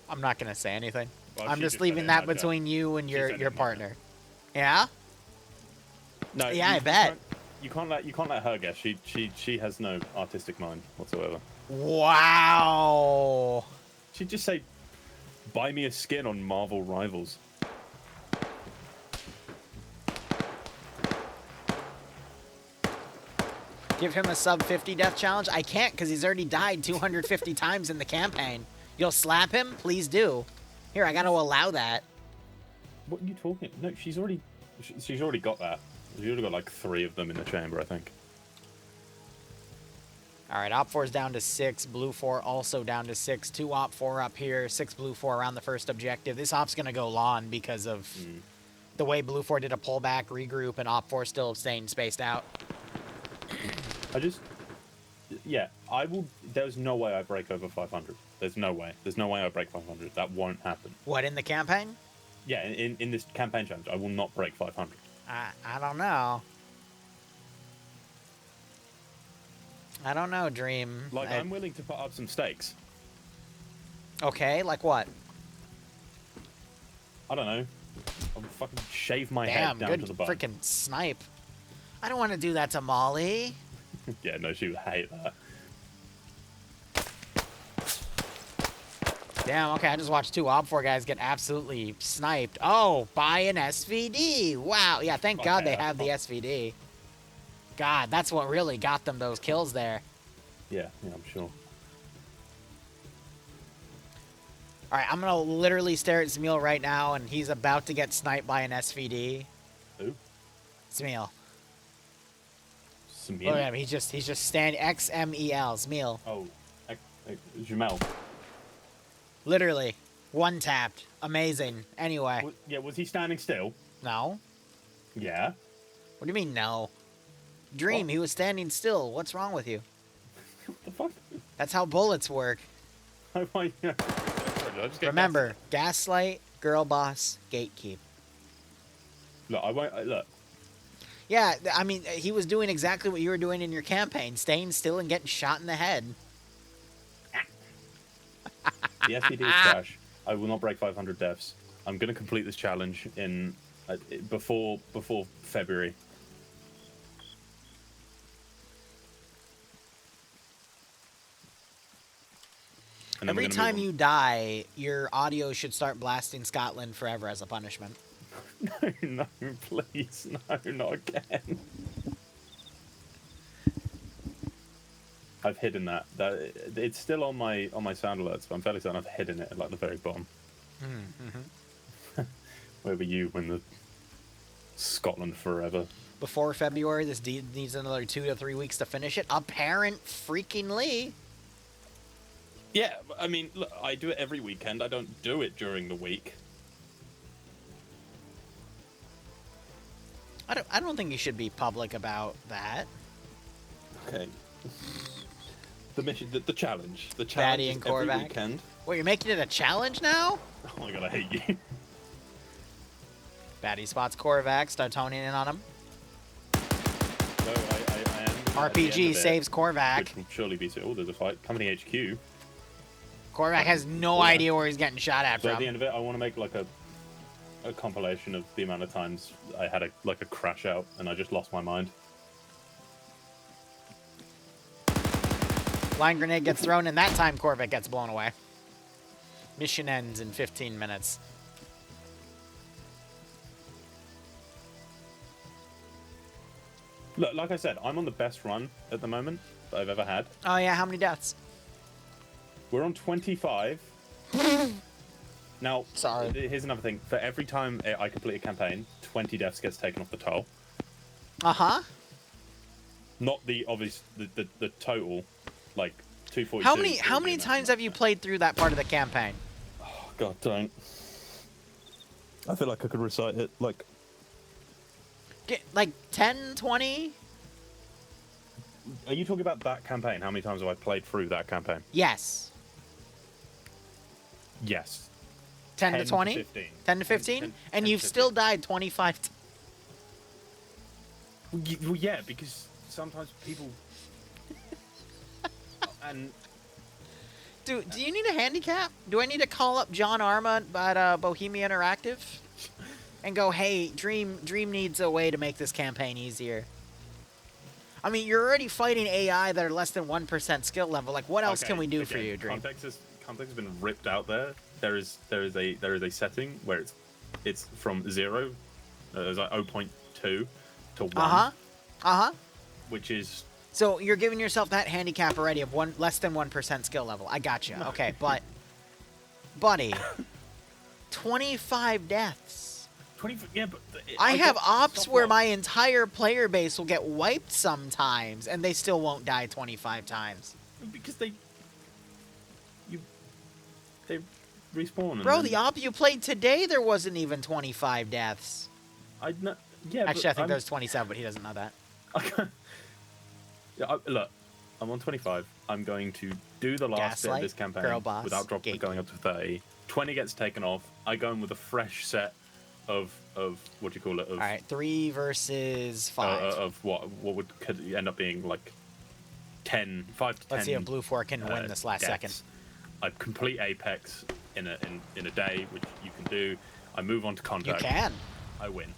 I'm not going to say anything. Well, I'm she just just leaving said it, that not joke. between you and She said your it, not partner. Yeah? No, Yeah, I bet. You can't let her guess. She has no artistic mind whatsoever. Wow. She'd just say, "Buy me a skin on Marvel Rivals." Give him a sub 50 death challenge? I can't, because he's already died 250 times in the campaign. You'll slap him? Please do. Here, I got to allow that. What are you talking? No, she's already got that. She's already got like 3 of them in the chamber, I think. All right, Op 4's down to 6. Blue 4 also down to 6. 2 Op 4 up here. 6 Blue 4 around the first objective. This Op's going to go lawn because of the way Blue 4 did a pullback, regroup, and Op 4 still staying spaced out. Yeah, I will. There's no way I break over 500. There's no way. There's no way I break 500. That won't happen. What, in the campaign? Yeah, in this campaign challenge, I will not break 500. I don't know. I don't know, Dream. Like, I'm willing to put up some stakes. Okay, like what? I don't know. I'll fucking shave my Damn, head down good to the bone. freaking snipe. I don't want to do that to Molly. Yeah, no, she would hate that. Damn, okay, I just watched two OB4 guys get absolutely sniped. Oh, by an SVD. Wow. Yeah, thank God they have the SVD. God, that's what really got them those kills there. Yeah, I'm sure. All right, I'm going to literally stare at Smeal right now, and he's about to get sniped by an SVD. Who? Smeal. Smeal? Look at him. He's just standing. XMEL. Smeal. Oh, Jamel. Literally. One tapped. Amazing. Anyway. Yeah, was he standing still? No. Yeah. What do you mean, no? Dream, What? he was standing still. What's wrong with you? What the fuck? That's how bullets work. Oh my God. Did I just get Remember, gaslight, girl boss, gatekeep. Look, I won't. Look. Yeah, I mean, he was doing exactly what you were doing in your campaign, staying still and getting shot in the head. The SVD is trash. I will not break 500 deaths. I'm going to complete this challenge in before February. And Every time you die, your audio should start blasting Scotland forever as a punishment. No, please, no, not again. I've hidden that. It's still on my sound alerts, but I'm fairly certain I've hidden it at like the very bottom. Mm-hmm. Where were you when the Scotland forever? Before February, this deed needs another 2 to 3 weeks to finish it. Apparent freakingly. Yeah, I mean, look, I do it every weekend. I don't do it during the week. I don't think you should be public about that. Okay. The mission, the challenge. The Batty challenge and is every Korvac. weekend. What, you're making it a challenge now? Oh my God, I hate you. Batty spots Korvac, start toning in on him. So I am. RPG saves Korvac. Which will surely be. Oh, there's a fight. Company HQ. Korvac has no idea where he's getting shot at So from. at the end of it, I want to make like a compilation of the amount of times I had a crash out and I just lost my mind. Line grenade gets thrown, and that time Korvac gets blown away. Mission ends in 15 minutes. Look, like I said, I'm on the best run at the moment that I've ever had. Oh yeah, how many deaths? We're on 25. Now, Sorry. Here's another thing. For every time I complete a campaign, 20 deaths gets taken off the toll. Uh-huh. Not the obvious, the total, like 242. How many times have you played through that part of the campaign? Oh, God, don't. I feel like I could recite it, like... Like 10, 20? Are you talking about that campaign? How many times have I played through that campaign? Yes. Yes. 10 to 20? 15. 10 to 15? 10 and to you've 15. still died 25 times. Well, yeah, because sometimes people... and... Do you need a handicap? Do I need to call up John Arma at Bohemia Interactive? And go, hey, Dream needs a way to make this campaign easier. I mean, you're already fighting AI that are less than 1% skill level. Like, what else can we do for you, Dream? Context has been ripped out there. There is a setting where it's from 0, there's like 0.2 to 1. Which is... So you're giving yourself that handicap already of less than 1% skill level. I got you. Okay, but buddy, 25 deaths. 20, yeah, but I have ops where my entire player base will get wiped sometimes, and they still won't die 25 times. Because they respawn. Bro, the op you played today, there wasn't even 25 deaths. Yeah. Actually, I think there's 27, but he doesn't know that. Yeah, look, I'm on 25. I'm going to do the last bit of this campaign girl boss, without going up to 30. 20 gets taken off. I go in with a fresh set of what do you call it? Of, all right, 3 versus 5. Of what could end up being like 5 to 10. Let's see if Blue 4 can win this last deaths. second. I complete Apex in a day, which you can do. I move on to Contact. You can. I win.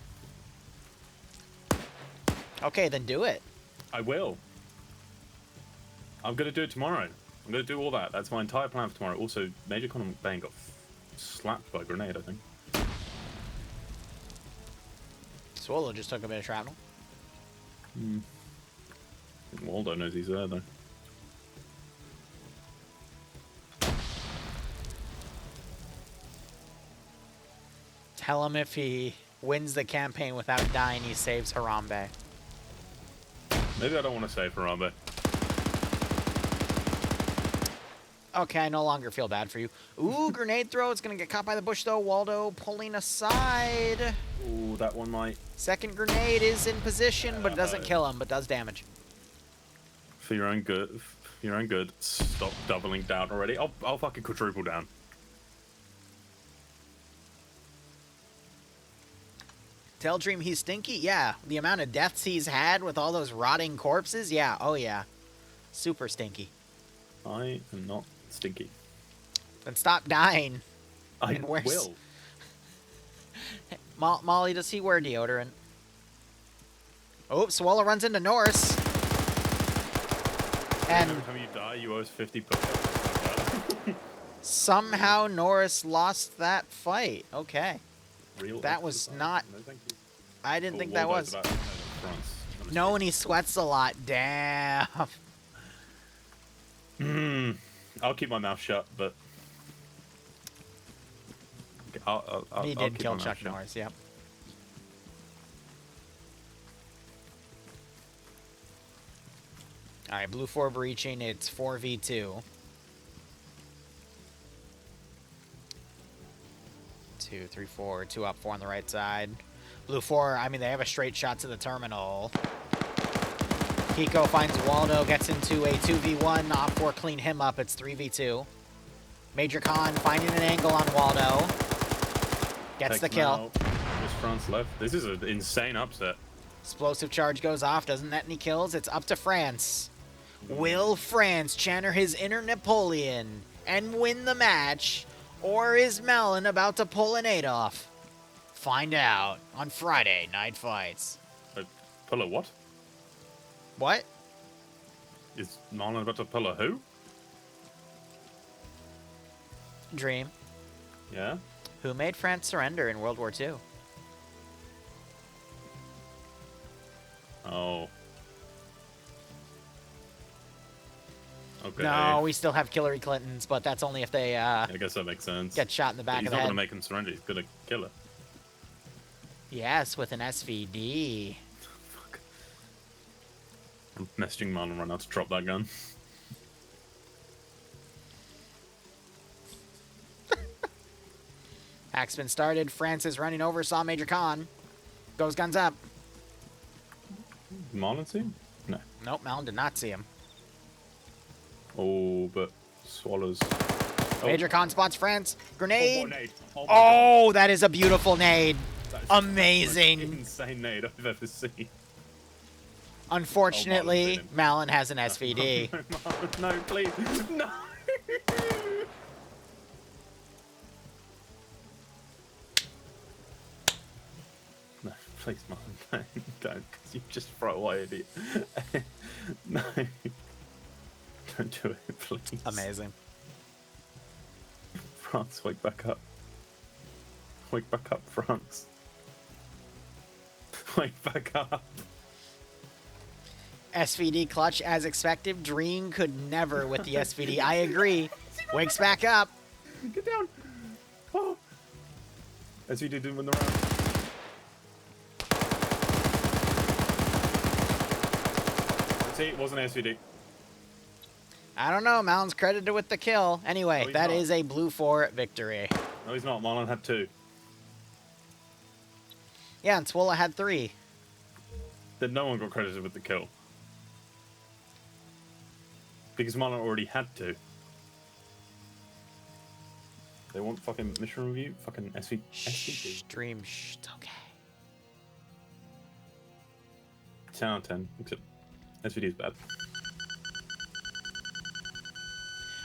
Okay, then do it. I will. I'm gonna do it tomorrow. I'm gonna do all that. That's my entire plan for tomorrow. Also, Major Con Bane got slapped by a grenade, I think. Swallow just took a bit of shrapnel. I think Waldo knows he's there, though. Tell him if he wins the campaign without dying, he saves Harambe. Maybe I don't want to save Harambe. Okay, I no longer feel bad for you. Ooh, grenade throw. It's going to get caught by the bush, though. Waldo pulling aside. Ooh, that one might. Second grenade is in position, but it doesn't kill him, but does damage. For your own good. For your own good. Stop doubling down already. I'll fucking quadruple down. Tell Dream he's stinky? Yeah. The amount of deaths he's had with all those rotting corpses? Yeah. Oh, yeah. Super stinky. I am not stinky. Then stop dying. I And where's- will. Molly, does he wear deodorant? Oh, Swallow runs into Norris. And Every time you die, you owe us 50 bucks. somehow Norris lost that fight. Okay. Real That was not... No, thank you. I didn't Oh, think that Waldo's was. about- no, France. No, and he sweats a lot. Damn. I'll keep my mouth shut, but I'll He I'll did keep kill my mouth Chuck shut. Norris, yep. Alright, blue 4 breaching. It's 4v2. 2, 3, 4. 2 up, 4 on the right side. Blue 4, I mean, they have a straight shot to the terminal. Pico finds Waldo, gets into a 2v1. Op 4 clean him up. It's 3v2. Major Khan finding an angle on Waldo. Gets Takes the him kill. out. Just France left. This is an insane upset. Explosive charge goes off. Doesn't net any kills. It's up to France. Will France channel his inner Napoleon and win the match? Or is Malin about to pull an 8 off? Find out on Friday Night Fights. Pull a what? What? Is Marlon about to pull a who? Dream. Yeah? Who made France surrender in World War II? Oh. Okay. No, we still have Hillary Clintons, but that's only if they I guess that makes sense. get shot in the back He's of not the going head. to make him surrender. He's going to kill her. Yes, with an SVD. Fuck. I'm messaging Marlon right now to drop that gun. Hack's been started. France is running over. Saw Major Khan. Goes guns up. Marlon see him? No. Nope, Malin did not see him. Oh, but Swallows. Oh. Major Khan spots France. Grenade. Oh, nade. Oh, my Oh, that is a beautiful nade. God. That is Amazing. the most insane nade I've ever seen. Unfortunately, Oh, Malin's in it. Malin has an SVD. No, Marlon, no, please. No. No, please, Marlon. No, don't. 'Cause you just throw away, idiot. No. Don't do it, please. Amazing. France, wake back up. Wake back up, France. Wake back up. SVD clutch as expected. Dream could never with the SVD. I agree. Wakes back up. Get down. Oh. SVD didn't win the round. See, it wasn't SVD. I don't know. Malin's credited with the kill. Anyway, No, he's that not. is a blue 4 victory. No, he's not. Marlon had 2. Yeah, and Swola had 3. Then no one got credited with the kill. Because Marlon already had 2. They want fucking mission review? Fucking SVD. Shh, Dream, shh, it's okay. 10 out of 10. Except SVD is bad.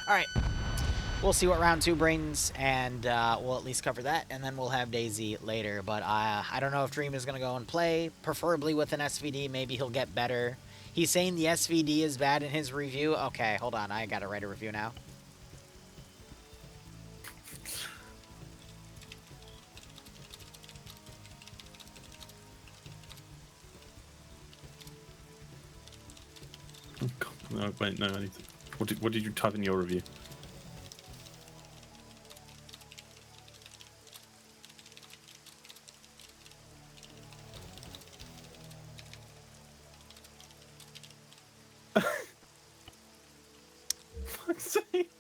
All right. we'll see what round 2 brings, and we'll at least cover that, and then we'll have DayZ later. But I don't know if Dream is going to go and play, preferably with an SVD. Maybe he'll get better. He's saying the SVD is bad in his review. Okay, hold on. I got to write a review now. No, wait, no, I need to... What did you type in your review? Fuck's sake.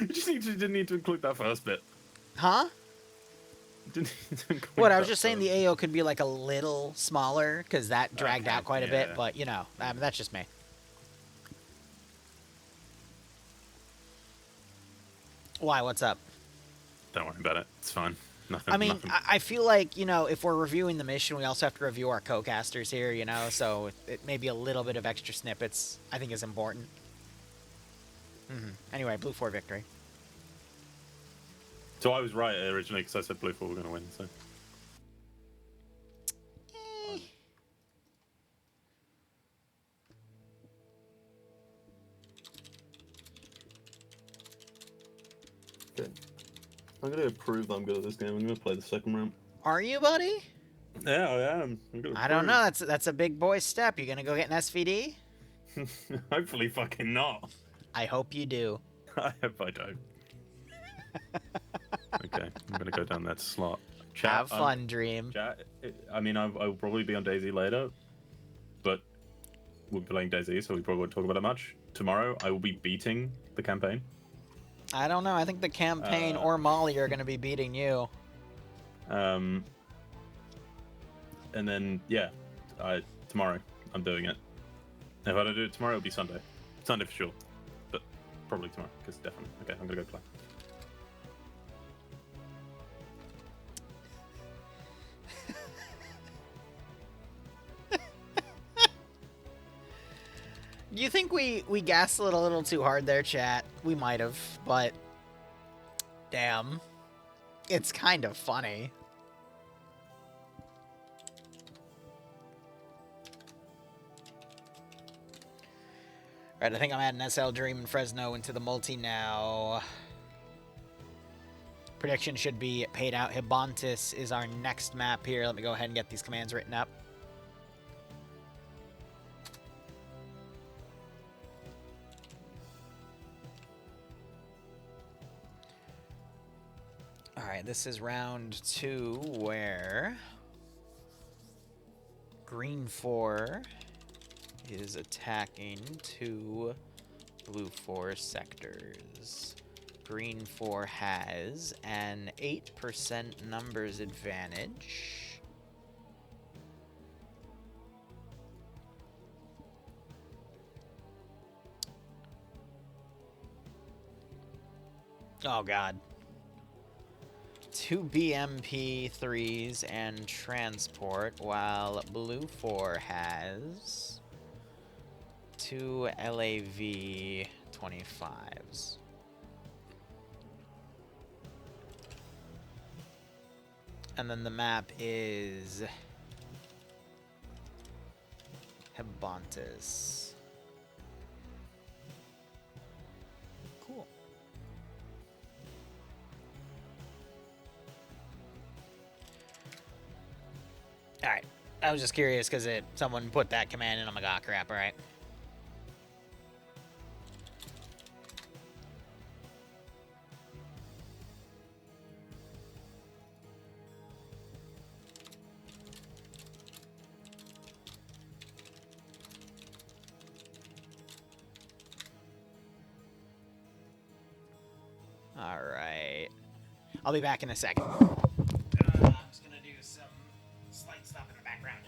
You just didn't need to include that first bit. Huh? Didn't need to include What, I was that just saying first the AO could be like a little smaller, because that dragged Okay, out quite a yeah. bit, but, you know, that's just me. Why? What's up? Don't worry about it. It's fine. Nothing. I mean, nothing. I feel like, you know, if we're reviewing the mission, we also have to review our co-casters here, you know, so it may be a little bit of extra snippets, I think is important. Anyway, Blue 4 victory. So I was right originally because I said Blue 4 were going to win, so... Okay. I'm gonna prove that I'm good at this game. I'm gonna play the second round. Are you, buddy? Yeah, I am. I don't know. That's a big boy step. You gonna go get an SVD? Hopefully fucking not. I hope you do. I hope I don't. Okay, I'm gonna go down that slot. Chat, Have fun, Dream. Chat, I mean, I'll probably be on DayZ later, but we'll be playing DayZ, so we probably won't talk about it much. Tomorrow, I will be beating the campaign. I don't know. I think the campaign or Molly are gonna be beating you. And then, yeah, tomorrow, I'm doing it. If I don't do it tomorrow, it'll be Sunday. Sunday for sure, but probably tomorrow, because definitely. Okay, I'm gonna go play. Do you think we gaslit a little too hard there, chat? We might have, but damn, it's kind of funny. Right, I think I'm adding SL Dream and Fresno into the multi now. Prediction should be paid out. Hibontis is our next map here. Let me go ahead and get these commands written up. Alright, this is round 2 where Green 4 is attacking 2 Blue 4 sectors. Green 4 has an 8% numbers advantage. Oh god. 2 BMP3s and transport, while Blue 4 has 2 LAV 25s. And then the map is Hibontis. Cool. Alright. I was just curious because someone put that command in. I'm like, oh crap, alright. Alright. I'll be back in a second. I'm just gonna do some slight stuff in the background.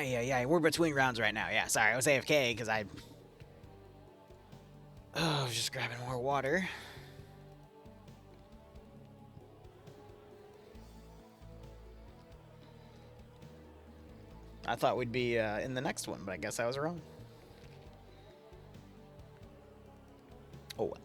yeah, we're between rounds right now. Yeah, sorry, I was AFK because I was just grabbing more water. I thought we'd be in the next one, but I guess I was wrong. Oh well.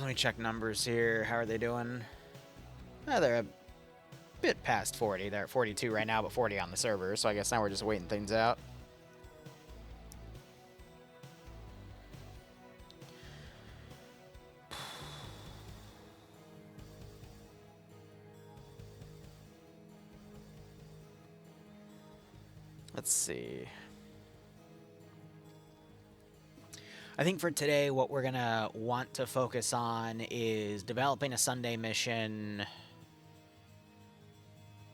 Let me check numbers here. How are they doing? They're a bit past 40. They're at 42 right now, but 40 on the server, so I guess now we're just waiting things out. Let's see. I think for today, what we're going to want to focus on is developing a Sunday mission,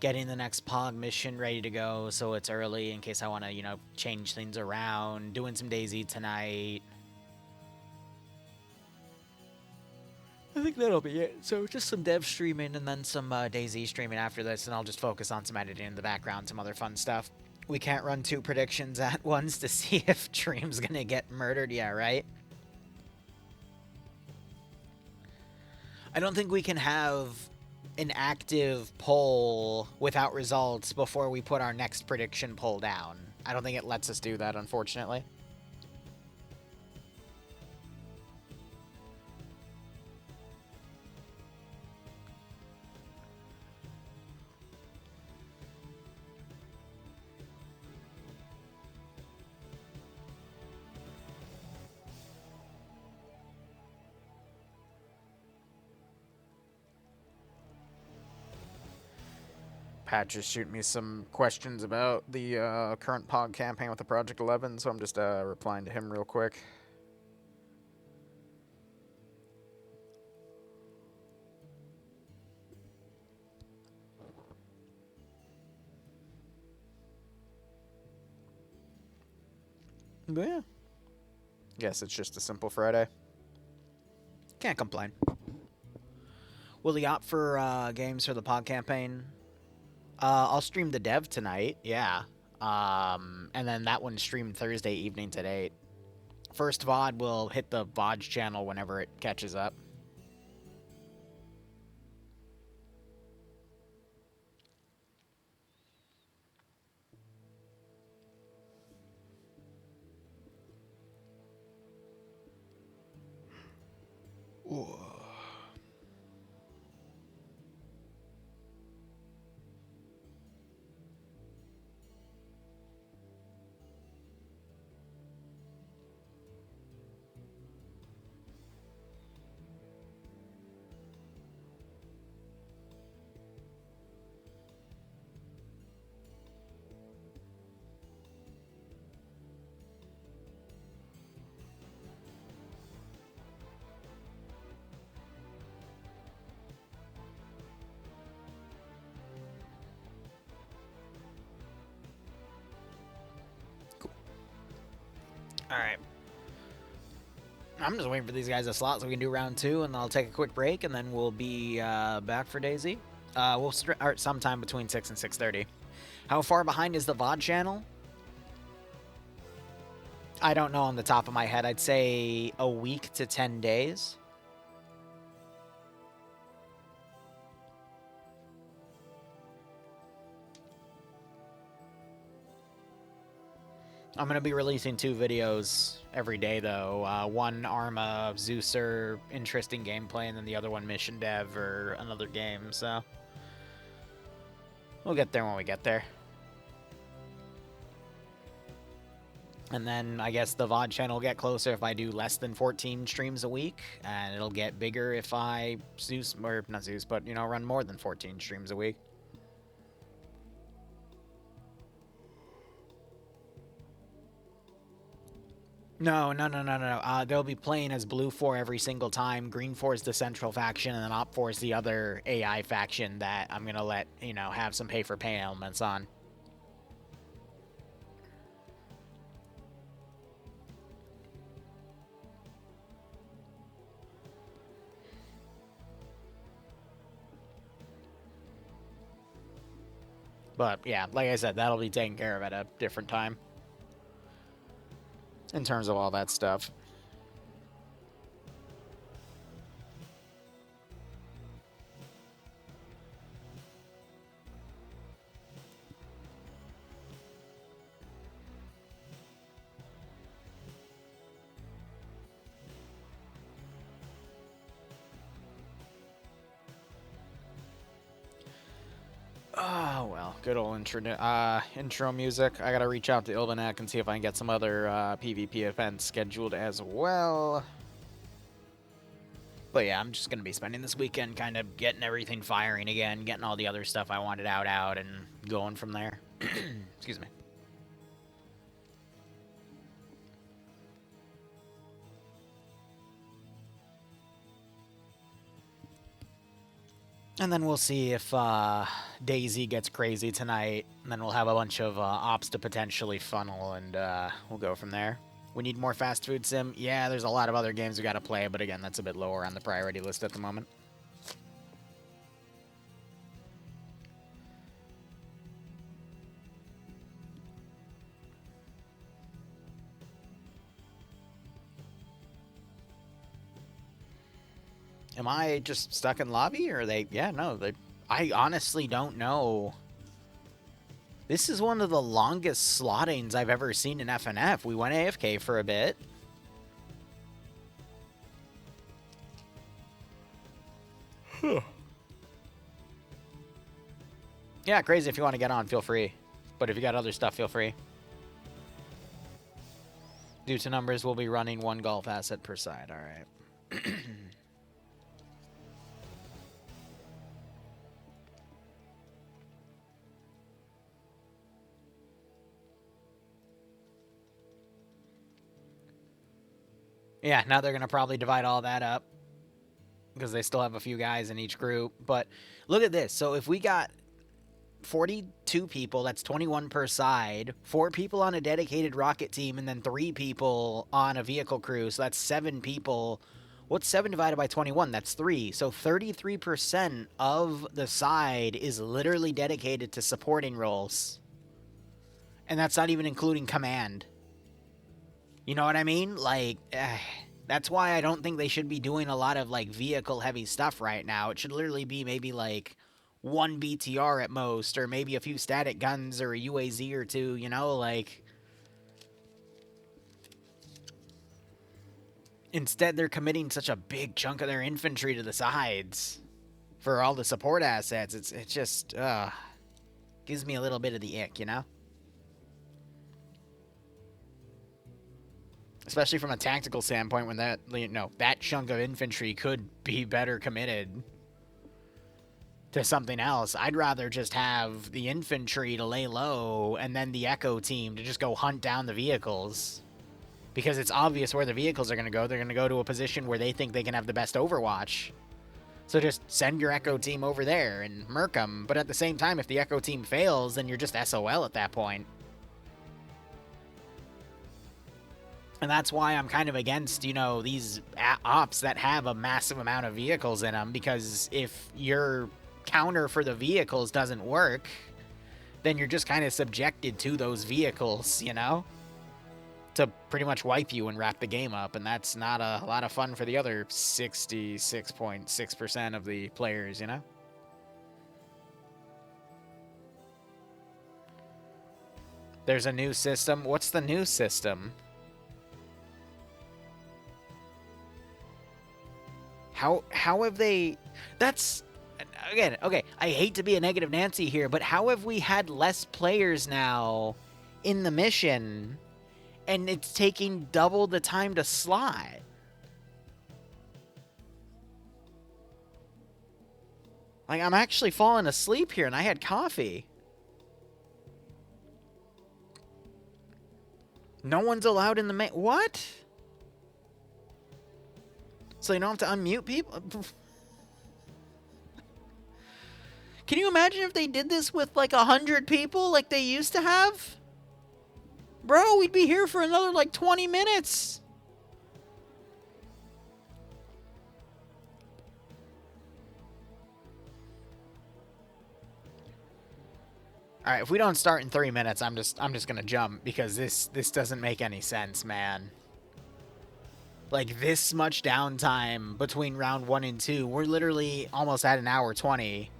getting the next POG mission ready to go so it's early in case I want to, you know, change things around, doing some DayZ tonight. I think that'll be it. So just some dev streaming and then some DayZ streaming after this, and I'll just focus on some editing in the background, some other fun stuff. We can't run 2 predictions at once to see if Dream's gonna get murdered. Yeah, right? I don't think we can have an active poll without results before we put our next prediction poll down. I don't think it lets us do that, unfortunately. Pat just shoot me some questions about the current POG campaign with the Project 11, so I'm just replying to him real quick. But yeah, guess it's just a simple Friday. Can't complain. Will he opt for games for the POG campaign? I'll stream the dev tonight, yeah. And then that one streamed Thursday evening today. First VOD will hit the VODS channel whenever it catches up. Ooh. Alright. I'm just waiting for these guys to slot so we can do round 2, and I'll take a quick break, and then we'll be back for DayZ. We'll start sometime between 6 and 6:30. How far behind is the VOD channel? I don't know on the top of my head. I'd say a week to 10 days. I'm going to be releasing 2 videos every day, though. One Arma, Zeuser, interesting gameplay, and then the other one Mission Dev or another game, so we'll get there when we get there. And then I guess the VOD channel will get closer if I do less than 14 streams a week, and it'll get bigger if I run more than 14 streams a week. No. They'll be playing as Blue 4 every single time. Green 4 is the central faction, and then Op 4 is the other AI faction that I'm going to let, have some pay-for-pay elements on. But yeah, like I said, that'll be taken care of at a different time in terms of all that stuff. Oh, well, good old intro music. I gotta reach out to Ilvanek and see if I can get some other PvP events scheduled as well. But yeah, I'm just gonna be spending this weekend kind of getting everything firing again, getting all the other stuff I wanted out, and going from there. Excuse me. And then we'll see if Daisy gets crazy tonight, and then we'll have a bunch of ops to potentially funnel, and we'll go from there. We need more fast food sim. Yeah, there's a lot of other games we gotta play, but again, that's a bit lower on the priority list at the moment. Am I just stuck in lobby, or are they... Yeah, no, they... I honestly don't know. This is one of the longest slottings I've ever seen in FNF. We went AFK for a bit. Yeah, crazy. If you want to get on, feel free. But if you got other stuff, feel free. Due to numbers, we'll be running one golf asset per side. All right. Yeah, now they're going to probably divide all that up because they still have a few guys in each group. But look at this. So if we got 42 people, that's 21 per side, 4 people on a dedicated rocket team, and then 3 people on a vehicle crew. So that's 7 people. What's 7 divided by 21? That's 3. So 33% of the side is literally dedicated to supporting roles. And that's not even including command. You know what I mean? Like, that's why I don't think they should be doing a lot of, like, vehicle-heavy stuff right now. It should literally be maybe, like, 1 BTR at most, or maybe a few static guns or a UAZ or 2, you know? Like, instead, they're committing such a big chunk of their infantry to the sides for all the support assets. It just, gives me a little bit of the ick, you know? Especially from a tactical standpoint, when that, you know, that chunk of infantry could be better committed to something else. I'd rather just have the infantry to lay low and then the Echo team to just go hunt down the vehicles. Because it's obvious where the vehicles are going to go. They're going to go to a position where they think they can have the best overwatch. So just send your Echo team over there and murk them. But at the same time, if the Echo team fails, then you're just SOL at that point. And that's why I'm kind of against, you know, these ops that have a massive amount of vehicles in them. Because if your counter for the vehicles doesn't work, then you're just kind of subjected to those vehicles, you know? To pretty much wipe you and wrap the game up. And that's not a lot of fun for the other 66.6% of the players, you know? There's a new system. What's the new system? How have they... That's... Again, okay, I hate to be a negative Nancy here, but how have we had less players now in the mission, and it's taking double the time to slot? Like, I'm actually falling asleep here, and I had coffee. No one's allowed in the main... What? So you don't have to unmute people? Can you imagine if they did this with like 100 people like they used to have? Bro, we'd be here for another like 20 minutes. All right, if we don't start in 3 minutes, I'm just gonna jump because this doesn't make any sense, man. Like this much downtime between round 1 and 2, we're literally almost at an hour 20.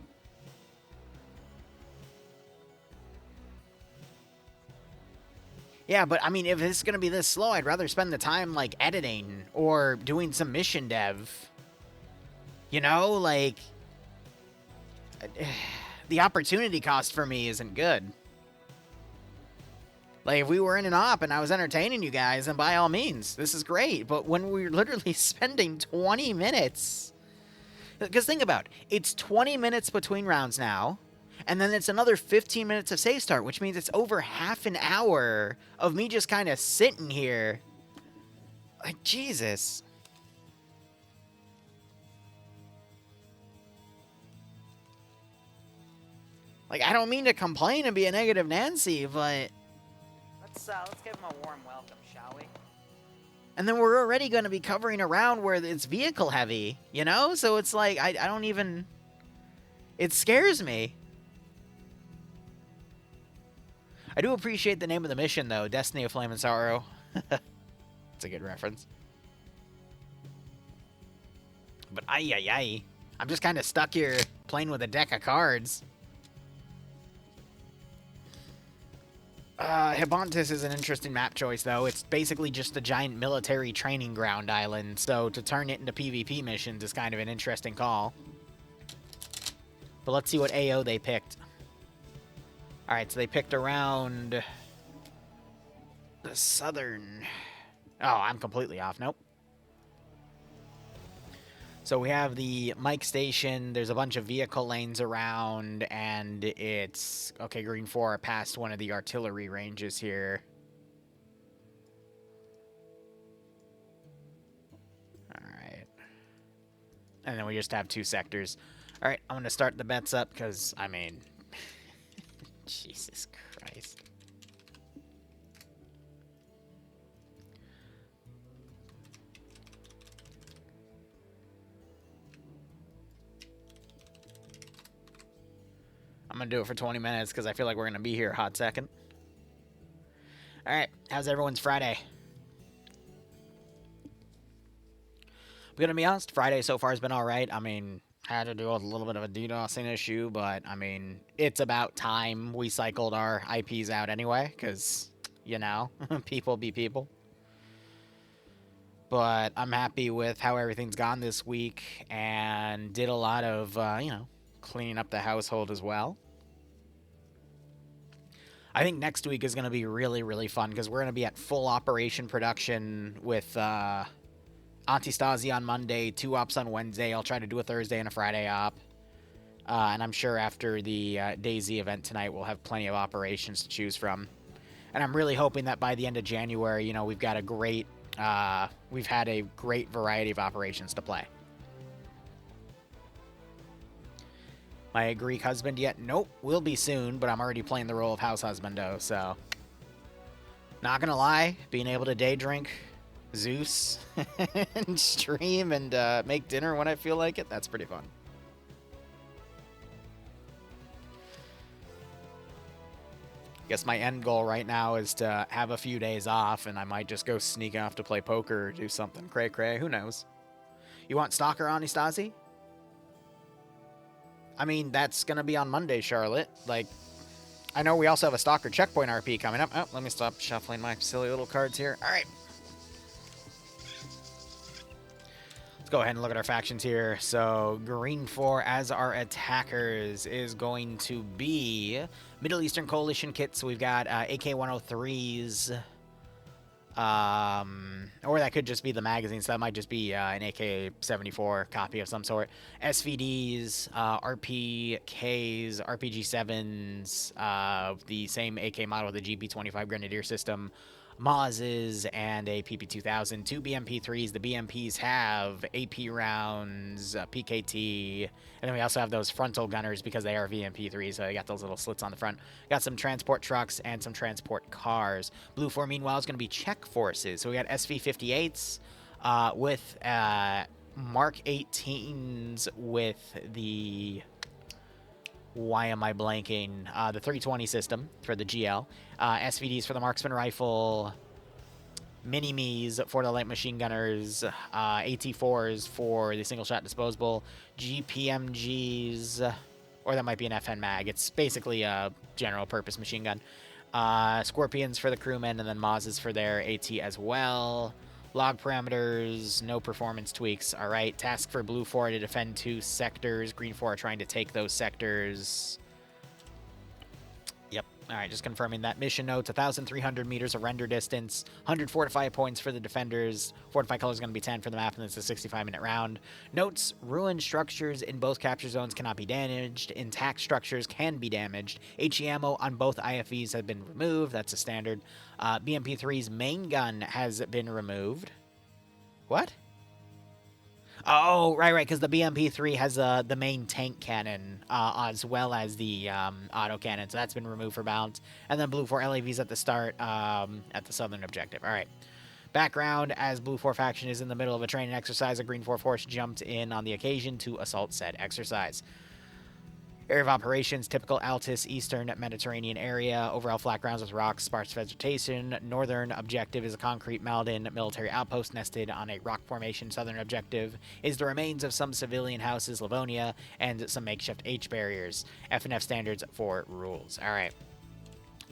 Yeah, but I mean, if it's gonna be this slow, I'd rather spend the time like editing or doing some mission dev. You know, like the opportunity cost for me isn't good. Like, if we were in an op and I was entertaining you guys, then by all means, this is great. But when we're literally spending 20 minutes... Because think about it. It's 20 minutes between rounds now, and then it's another 15 minutes of save start, which means it's over half an hour of me just kind of sitting here. Like, Jesus. Like, I don't mean to complain and be a negative Nancy, but... Let's give him a warm welcome, shall we? And then we're already going to be covering a round where it's vehicle heavy, you know? So it's like, I don't even... It scares me. I do appreciate the name of the mission, though. Destiny of Flame and Sorrow. It's a good reference. But ay. I'm just kind of stuck here playing with a deck of cards. Hibontis is an interesting map choice, though. It's basically just a giant military training ground island, so to turn it into PvP missions is kind of an interesting call. But let's see what AO they picked. Alright, so they picked around... the southern... Oh, I'm completely off. Nope. So we have the mic station, there's a bunch of vehicle lanes around, and it's... Okay, green 4 past one of the artillery ranges here. Alright. And then we just have 2 sectors. Alright, I'm going to start the bets up, because, I mean... Jesus Christ. I'm going to do it for 20 minutes because I feel like we're going to be here a hot second. Alright, how's everyone's Friday? I'm going to be honest, Friday so far has been alright. I mean, had to deal with a little bit of a DDoSing issue, but, I mean, it's about time we cycled our IPs out anyway, because, you know, people be people. But I'm happy with how everything's gone this week, and did a lot of, you know, cleaning up the household as well. I think next week is going to be really, really fun because we're going to be at full operation production with Antistasi on Monday, 2 ops on Wednesday. I'll try to do a Thursday and a Friday op. And I'm sure after the DayZ event tonight, we'll have plenty of operations to choose from. And I'm really hoping that by the end of January, you know, we've got a great, we've had a great variety of operations to play. My Greek husband yet? Nope, will be soon, but I'm already playing the role of house husbando, so... Not gonna lie, being able to day drink Zeus and stream and make dinner when I feel like it, that's pretty fun. Guess my end goal right now is to have a few days off, and I might just go sneak off to play poker or do something cray-cray, who knows. You want Stalker Anastasi? I mean, that's going to be on Monday, Charlotte. Like, I know we also have a Stalker Checkpoint RP coming up. Oh, let me stop shuffling my silly little cards here. All right. Let's go ahead and look at our factions here. So, Green 4 as our attackers is going to be Middle Eastern Coalition kits. So we've got AK-103s. Or that could just be the magazines. That might just be an AK-74 copy of some sort. SVDs, RPKs, RPG-7s, the same AK model, the GP25 Grenadier system, Mazes, and a PP-2000. 2 BMP-3s. The BMPs have AP rounds, PKT, and then we also have those frontal gunners because they are VMP-3s, so they got those little slits on the front. Got some transport trucks and some transport cars. Blue 4, meanwhile, is going to be Czech forces. So we got SV-58s with Mark 18s with the Why am I blanking? The 320 system for the GL. SVDs for the marksman rifle. Mini-Me's for the light machine gunners. AT4s for the single-shot disposable. GPMGs, or that might be an FN mag. It's basically a general-purpose machine gun. Scorpions for the crewmen, and then Mazes for their AT as well. Log parameters, no performance tweaks. All right, task for Blue 4 to defend 2 sectors. Green 4 are trying to take those sectors. Yep. All right, just confirming that. Mission notes, 1,300 meters of render distance, 100 fortify points for the defenders. Fortify color is going to be 10 for the map, and it's a 65-minute round. Notes, ruined structures in both capture zones cannot be damaged. Intact structures can be damaged. HE ammo on both IFVs have been removed. That's a standard. BMP3's main gun has been removed. What? Oh, right, because the BMP3 has the main tank cannon as well as the auto cannon, so that's been removed for balance. And then Blue 4 LAVs at the start at the southern objective. All right. Background, as Blue 4 faction is in the middle of a training exercise, a Green 4 force jumped in on the occasion to assault said exercise. Area of operations, typical Altus, eastern Mediterranean area. Overall flat grounds with rocks, sparse vegetation. Northern objective is a concrete Maldon military outpost nested on a rock formation. Southern objective is the remains of some civilian houses, Livonia, and some makeshift H barriers. F&F standards for rules. All right.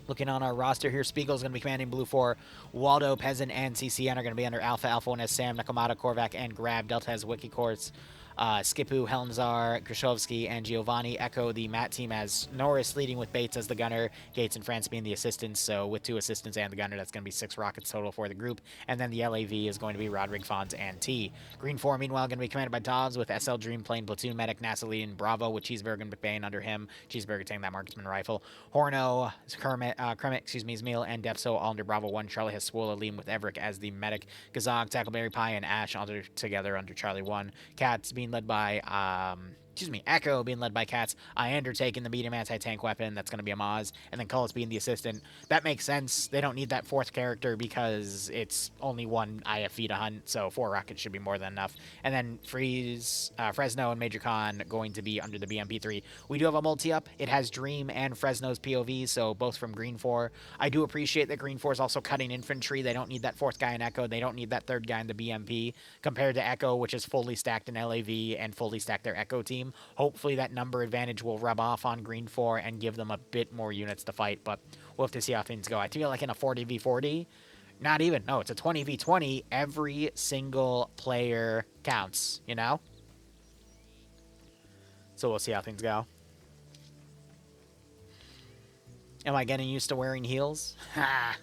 Looking on our roster here, Spiegel is going to be commanding Blue 4. Waldo, Peasant, and CCN are going to be under Alpha. Alpha 1 has Sam, Nakamata, Korvac, and Grab. Delta has Wiki Quartz. Skipu, Helmzar, Grishowski, and Giovanni. Echo, the Matt team, as Norris leading with Bates as the gunner, Gates and France being the assistants. So with 2 assistants and the gunner, that's going to be 6 rockets total for the group. And then the LAV is going to be Roderick, Fonz, and T. Green 4, meanwhile, going to be commanded by Dobbs with SL Dream Plane, Platoon Medic, Nasalee, and Bravo with Cheeseburger and McBain under him. Cheeseburger taking that marksman rifle. Horno, Kermit, Zmiel, and Defso all under Bravo 1. Charlie has Swola, Liam with Everick as the medic. Gazog, Tackleberry Pie, and Ash all together under Charlie 1. Cats being led by Echo being led by Katz, Iander taking the medium anti-tank weapon, that's going to be a Maz, and then Cullis being the assistant. That makes sense. They don't need that 4th character because it's only 1 IFV to hunt, so 4 rockets should be more than enough. And then Fresno and Major Khan going to be under the BMP3. We do have a multi-up. It has Dream and Fresno's POV, so both from Green 4. I do appreciate that Green 4 is also cutting infantry. They don't need that 4th guy in Echo. They don't need that 3rd guy in the BMP, compared to Echo, which is fully stacked in LAV and fully stacked their Echo team. Hopefully that number advantage will rub off on Green 4 and give them a bit more units to fight, but we'll have to see how things go. I feel like in a 40v40, not even, no, it's a 20v20, every single player counts, you know? So we'll see how things go. Am I getting used to wearing heels? Ha!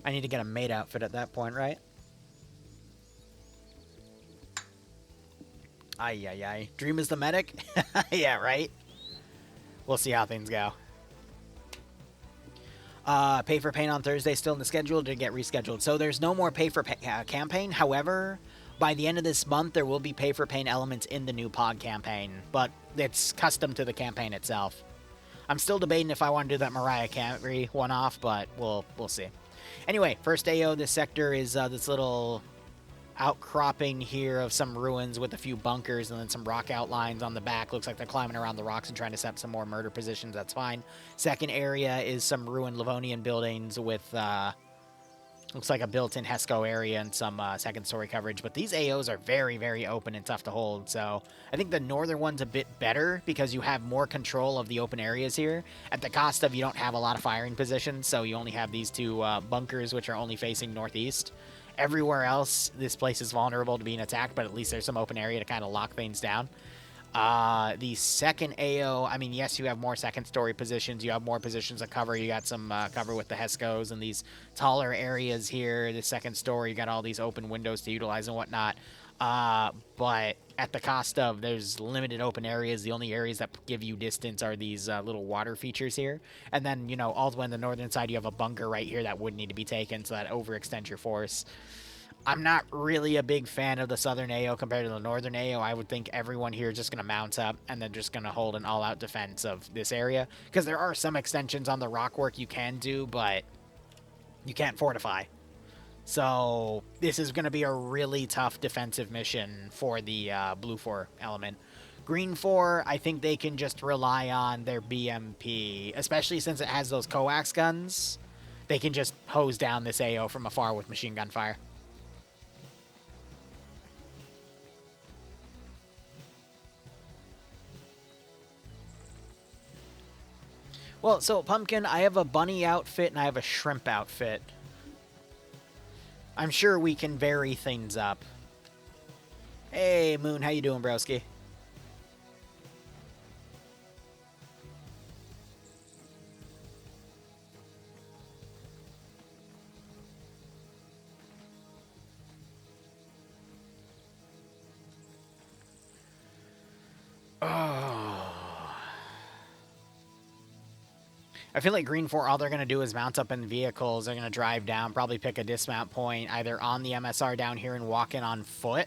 I need to get a maid outfit at that point, right? Ay. Dream is the medic? Yeah, right? We'll see how things go. Pay for pain on Thursday still in the schedule to get rescheduled. So there's no more pay for campaign. However, by the end of this month, there will be pay for pain elements in the new pod campaign, but it's custom to the campaign itself. I'm still debating if I want to do that Mariah Carey one-off, but we'll see. Anyway, first AO, this sector is this little outcropping here of some ruins with a few bunkers and then some rock outlines on the back. Looks like they're climbing around the rocks and trying to set up some more murder positions. That's fine. Second area is some ruined Livonian buildings with, looks like a built-in HESCO area and some second-story coverage. But these AOs are very, very open and tough to hold. So I think the northern one's a bit better because you have more control of the open areas here at the cost of you don't have a lot of firing positions. So you only have these 2 bunkers, which are only facing northeast. Everywhere else, this place is vulnerable to being attacked, but at least there's some open area to kind of lock things down. The second AO, I mean, yes, you have more second-story positions. You have more positions of cover. You got some cover with the HESCOs and these taller areas here. The second story, you got all these open windows to utilize and whatnot. But at the cost of there's limited open areas. The only areas that give you distance are these little water features here. And then, you know, all the way on the northern side, you have a bunker right here that would need to be taken, so that overextends your force. I'm not really a big fan of the southern AO compared to the northern AO. I would think everyone here is just going to mount up and then just going to hold an all-out defense of this area. Because there are some extensions on the rock work you can do, but you can't fortify. So this is going to be a really tough defensive mission for the Blue 4 element. Green 4, I think they can just rely on their BMP, especially since it has those coax guns. They can just hose down this AO from afar with machine gun fire. Well, so, Pumpkin, I have a bunny outfit and I have a shrimp outfit. I'm sure we can vary things up. Hey, Moon, how you doing, broski? I feel like Green 4, all they're going to do is mount up in vehicles. They're going to drive down, probably pick a dismount point, either on the MSR down here and walk in on foot.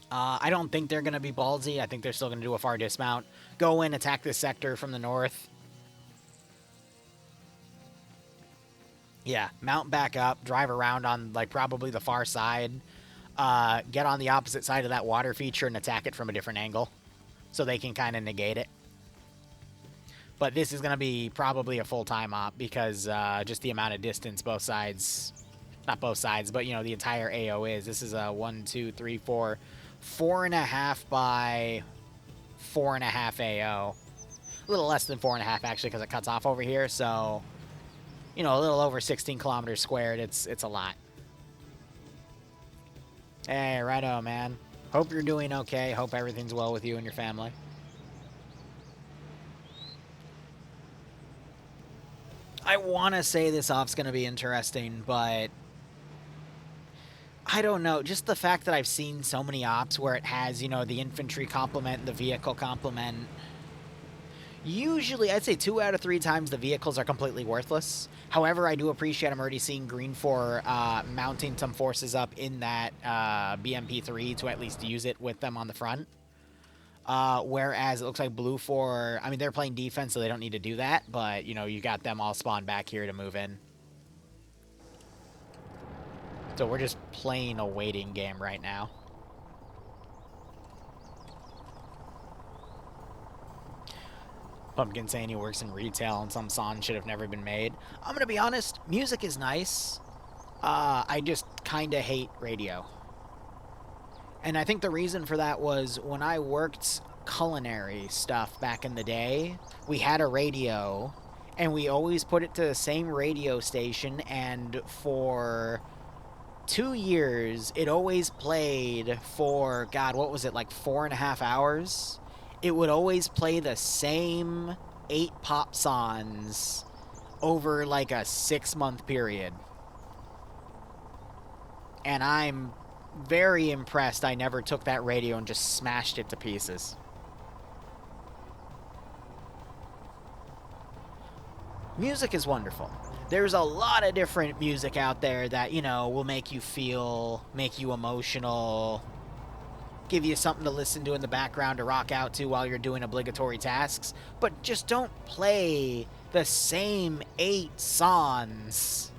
I don't think they're going to be ballsy. I think they're still going to do a far dismount. Go in, attack this sector from the north. Yeah, mount back up, drive around on, like, probably the far side. Get on the opposite side of that water feature and attack it from a different angle. So they can kind of negate it. But this is going to be probably a full-time op because just the amount of distance both sides, not both sides, but, you know, the entire AO is. This is a 1, 2, 3, 4, 4.5 by 4.5 AO. A little less than 4.5, actually, because it cuts off over here. So, you know, a little over 16 kilometers squared. It's a lot. Hey, righto, man. Hope you're doing okay. Hope everything's well with you and your family. I want to say this off's going to be interesting, but I don't know. Just the fact that I've seen so many ops where it has, you know, the infantry complement, the vehicle complement. Usually, I'd say 2 out of 3 times the vehicles are completely worthless. However, I do appreciate I'm already seeing Green 4 mounting some forces up in that BMP3 to at least use it with them on the front. Whereas it looks like Blue 4, I mean, they're playing defense, so they don't need to do that. But, you know, you got them all spawned back here to move in. So we're just playing a waiting game right now. Pumpkin saying he works in retail and some song should have never been made. I'm going to be honest, music is nice. I just kind of hate radio. And I think the reason for that was when I worked culinary stuff back in the day, we had a radio, and we always put it to the same radio station, and for 2 years, it always played for, God, what was it, like 4.5 hours? It would always play the same 8 pop songs over like a 6-month period. And I'm very impressed I never took that radio and just smashed it to pieces. Music is wonderful. There's a lot of different music out there that, you know, will make you feel, make you emotional, give you something to listen to in the background to rock out to while you're doing obligatory tasks. But just don't play the same 8 songs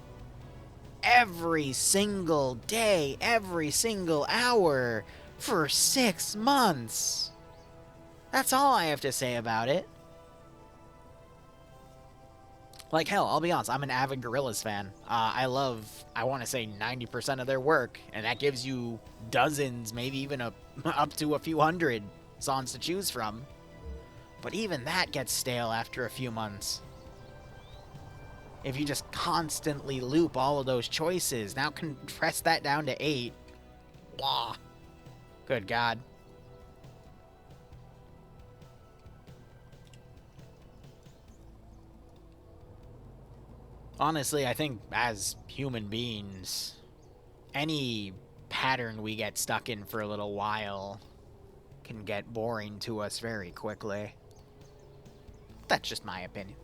every single day, every single hour, for 6 months. That's all I have to say about it. Like, hell, I'll be honest, I'm an avid Gorillaz fan. I want to say 90% of their work, and that gives you dozens, maybe even up to a few hundred songs to choose from. But even that gets stale after a few months. If you just constantly loop all of those choices. Now compress that down to 8. Blah. Good God. Honestly, I think as human beings, any pattern we get stuck in for a little while can get boring to us very quickly. That's just my opinion.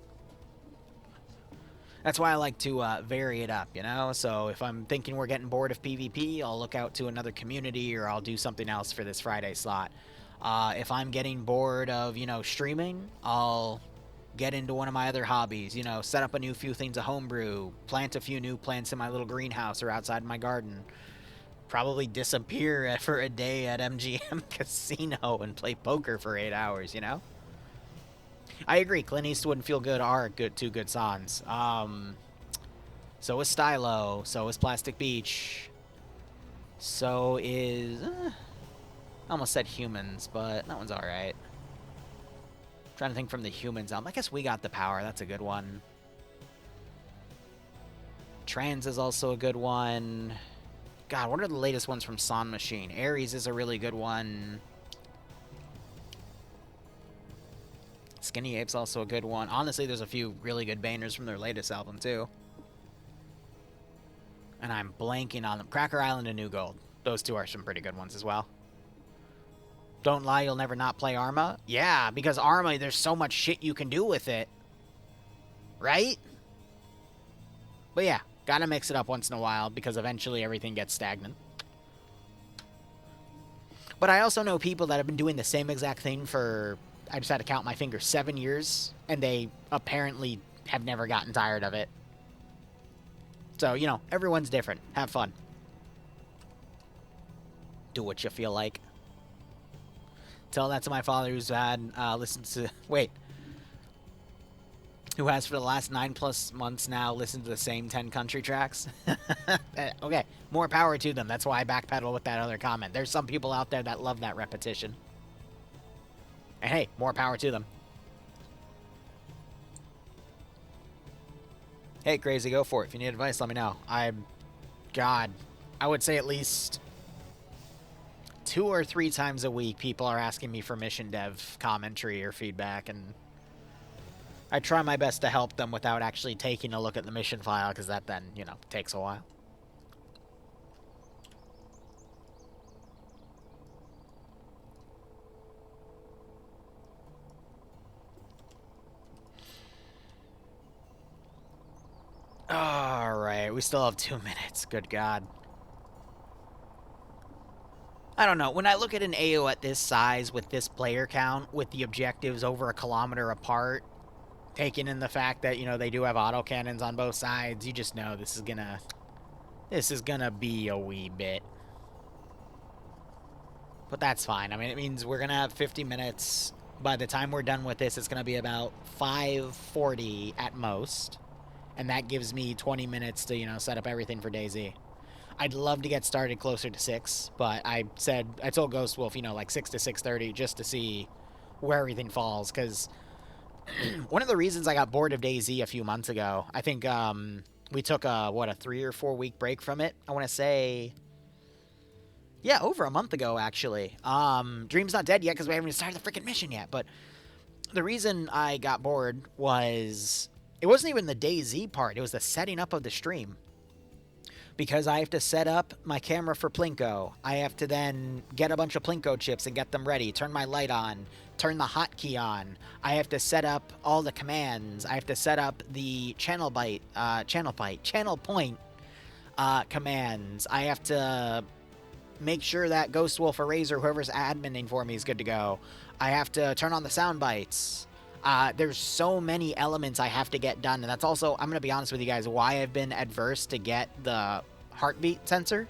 That's why I like to vary it up, you know? So if I'm thinking we're getting bored of PvP, I'll look out to another community or I'll do something else for this Friday slot. If I'm getting bored of, you know, streaming, I'll get into one of my other hobbies, you know, set up few things of homebrew, plant a few new plants in my little greenhouse or outside my garden. probably disappear for a day at MGM Casino and play poker for 8 hours, you know? I agree. Clint Eastwood and Feel Good are two good songs. So is Stylo. So is Plastic Beach. So is... I almost said Humans, but that one's alright. Trying to think from the Humans album. I guess We Got the Power. That's a good one. Trans is also a good one. God, what are the latest ones from Son Machine? Aries is a really good one. Skinny Ape's also a good one. Honestly, there's a few really good bangers from their latest album, too. And I'm blanking on them. Cracker Island and New Gold. Those two are some pretty good ones as well. Don't Lie, You'll Never Not Play Arma? Yeah, because Arma, there's so much shit you can do with it. Right? But yeah, gotta mix it up once in a while because eventually everything gets stagnant. But I also know people that have been doing the same exact thing for... I just had to count my fingers, 7 years, and they apparently have never gotten tired of it. So, you know, everyone's different. Have fun. Do what you feel like. Tell that to my father who's had listened to... Wait. Who has for the last 9+ months now listened to the same 10 country tracks. Okay, more power to them. That's why I backpedal with that other comment. There's some people out there that love that repetition. And hey, more power to them. Hey, Crazy, go for it. If you need advice, let me know. God, I would say at least 2 or 3 times a week, people are asking me for mission dev commentary or feedback, and I try my best to help them without actually taking a look at the mission file, because that then, you know, takes a while. Alright, we still have 2 minutes. Good God. I don't know. When I look at an AO at this size, with this player count, with the objectives over 1 kilometer apart, taking in the fact that, you know, they do have autocannons on both sides, you just know this is gonna be a wee bit. But that's fine. I mean, it means we're gonna have 50 minutes. By the time we're done with this, it's gonna be about 5:40 at most. And that gives me 20 minutes to, you know, set up everything for DayZ. I'd love to get started closer to 6, but I told Ghost Wolf, you know, like 6 to 6:30 just to see where everything falls, because one of the reasons I got bored of DayZ a few months ago, I think we took a 3 or 4 week break from it. I want to say, yeah, over a month ago, actually. Dream's not dead yet because we haven't even started the freaking mission yet, but the reason I got bored was... It wasn't even the DayZ part. It was the setting up of the stream. Because I have to set up my camera for Plinko. I have to then get a bunch of Plinko chips and get them ready. Turn my light on. Turn the hotkey on. I have to set up all the commands. I have to set up the channel point commands. I have to make sure that Ghost Wolf or Razor, whoever's adminning for me, is good to go. I have to turn on the sound bites. There's so many elements I have to get done, and that's also, I'm going to be honest with you guys, why I've been adverse to get the heartbeat sensor,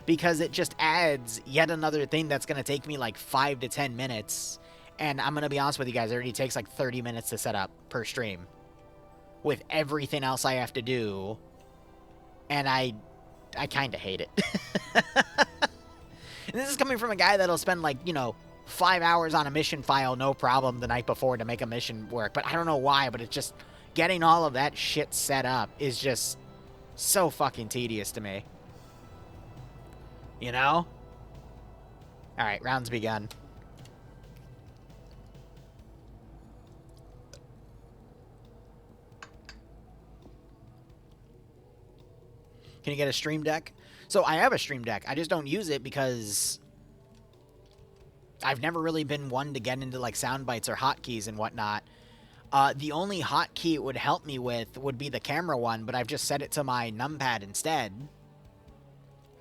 because it just adds yet another thing that's going to take me like 5 to 10 minutes, and I'm going to be honest with you guys, it already takes like 30 minutes to set up per stream, with everything else I have to do, and I kind of hate it. And this is coming from a guy that'll spend, like, you know, 5 hours on a mission file, no problem, the night before to make a mission work. But I don't know why, but it's just getting all of that shit set up is just so fucking tedious to me. You know? Alright, rounds begun. Can you get a stream deck? So I have a stream deck. I just don't use it because I've never really been one to get into like sound bites or hotkeys and whatnot. The only hotkey it would help me with would be the camera one, but I've just set it to my numpad instead.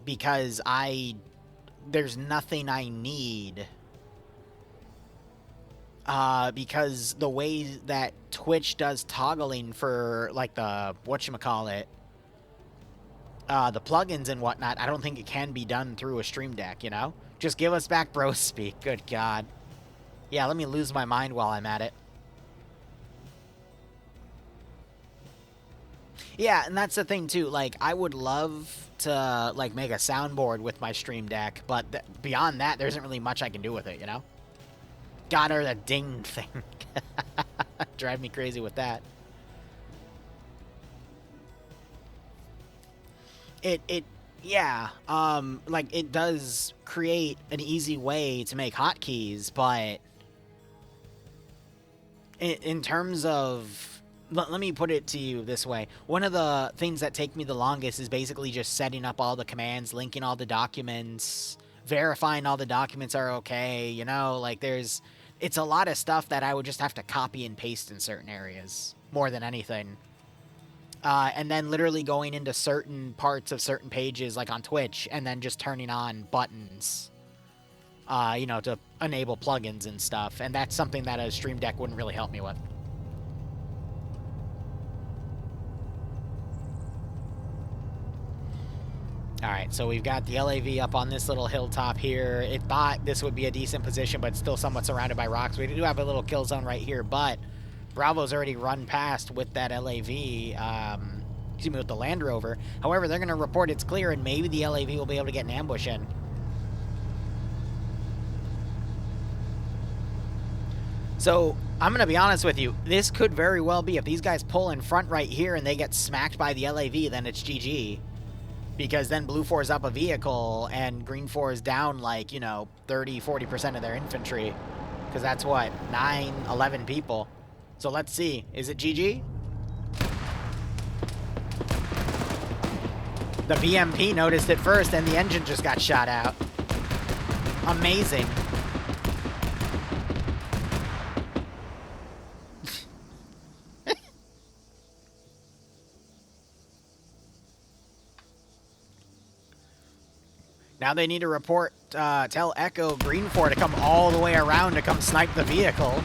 Because there's nothing I need. Because the way that Twitch does toggling for like the, whatchamacallit, the plugins and whatnot, I don't think it can be done through a Stream Deck, you know? Just give us back bro speak. Good God. Yeah, let me lose my mind while I'm at it. Yeah, and that's the thing, too. Like, I would love to, like, make a soundboard with my Stream Deck, but beyond that, there isn't really much I can do with it, you know? God, or the ding thing. Drive me crazy with that. Yeah, like, it does create an easy way to make hotkeys, but in terms of, let me put it to you this way. One of the things that take me the longest is basically just setting up all the commands, linking all the documents, verifying all the documents are okay, you know, like it's a lot of stuff that I would just have to copy and paste in certain areas, more than anything. And then literally going into certain parts of certain pages, like on Twitch, and then just turning on buttons, you know, to enable plugins and stuff. And that's something that a Stream Deck wouldn't really help me with. Alright, so we've got the LAV up on this little hilltop here. It thought this would be a decent position, but still somewhat surrounded by rocks. We do have a little kill zone right here, but Bravo's already run past with that LAV, excuse me, with the Land Rover. However, they're going to report it's clear, and maybe the LAV will be able to get an ambush in. So, I'm going to be honest with you. This could very well be, if these guys pull in front right here and they get smacked by the LAV, then it's GG. Because then Blue 4 is up a vehicle, and Green 4 is down, like, you know, 30-40% of their infantry. Because that's what, 9-11 people. So let's see. Is it GG? The BMP noticed it first, and the engine just got shot out. Amazing. Now they need to report, tell Echo Green 4 to come all the way around to come snipe the vehicle.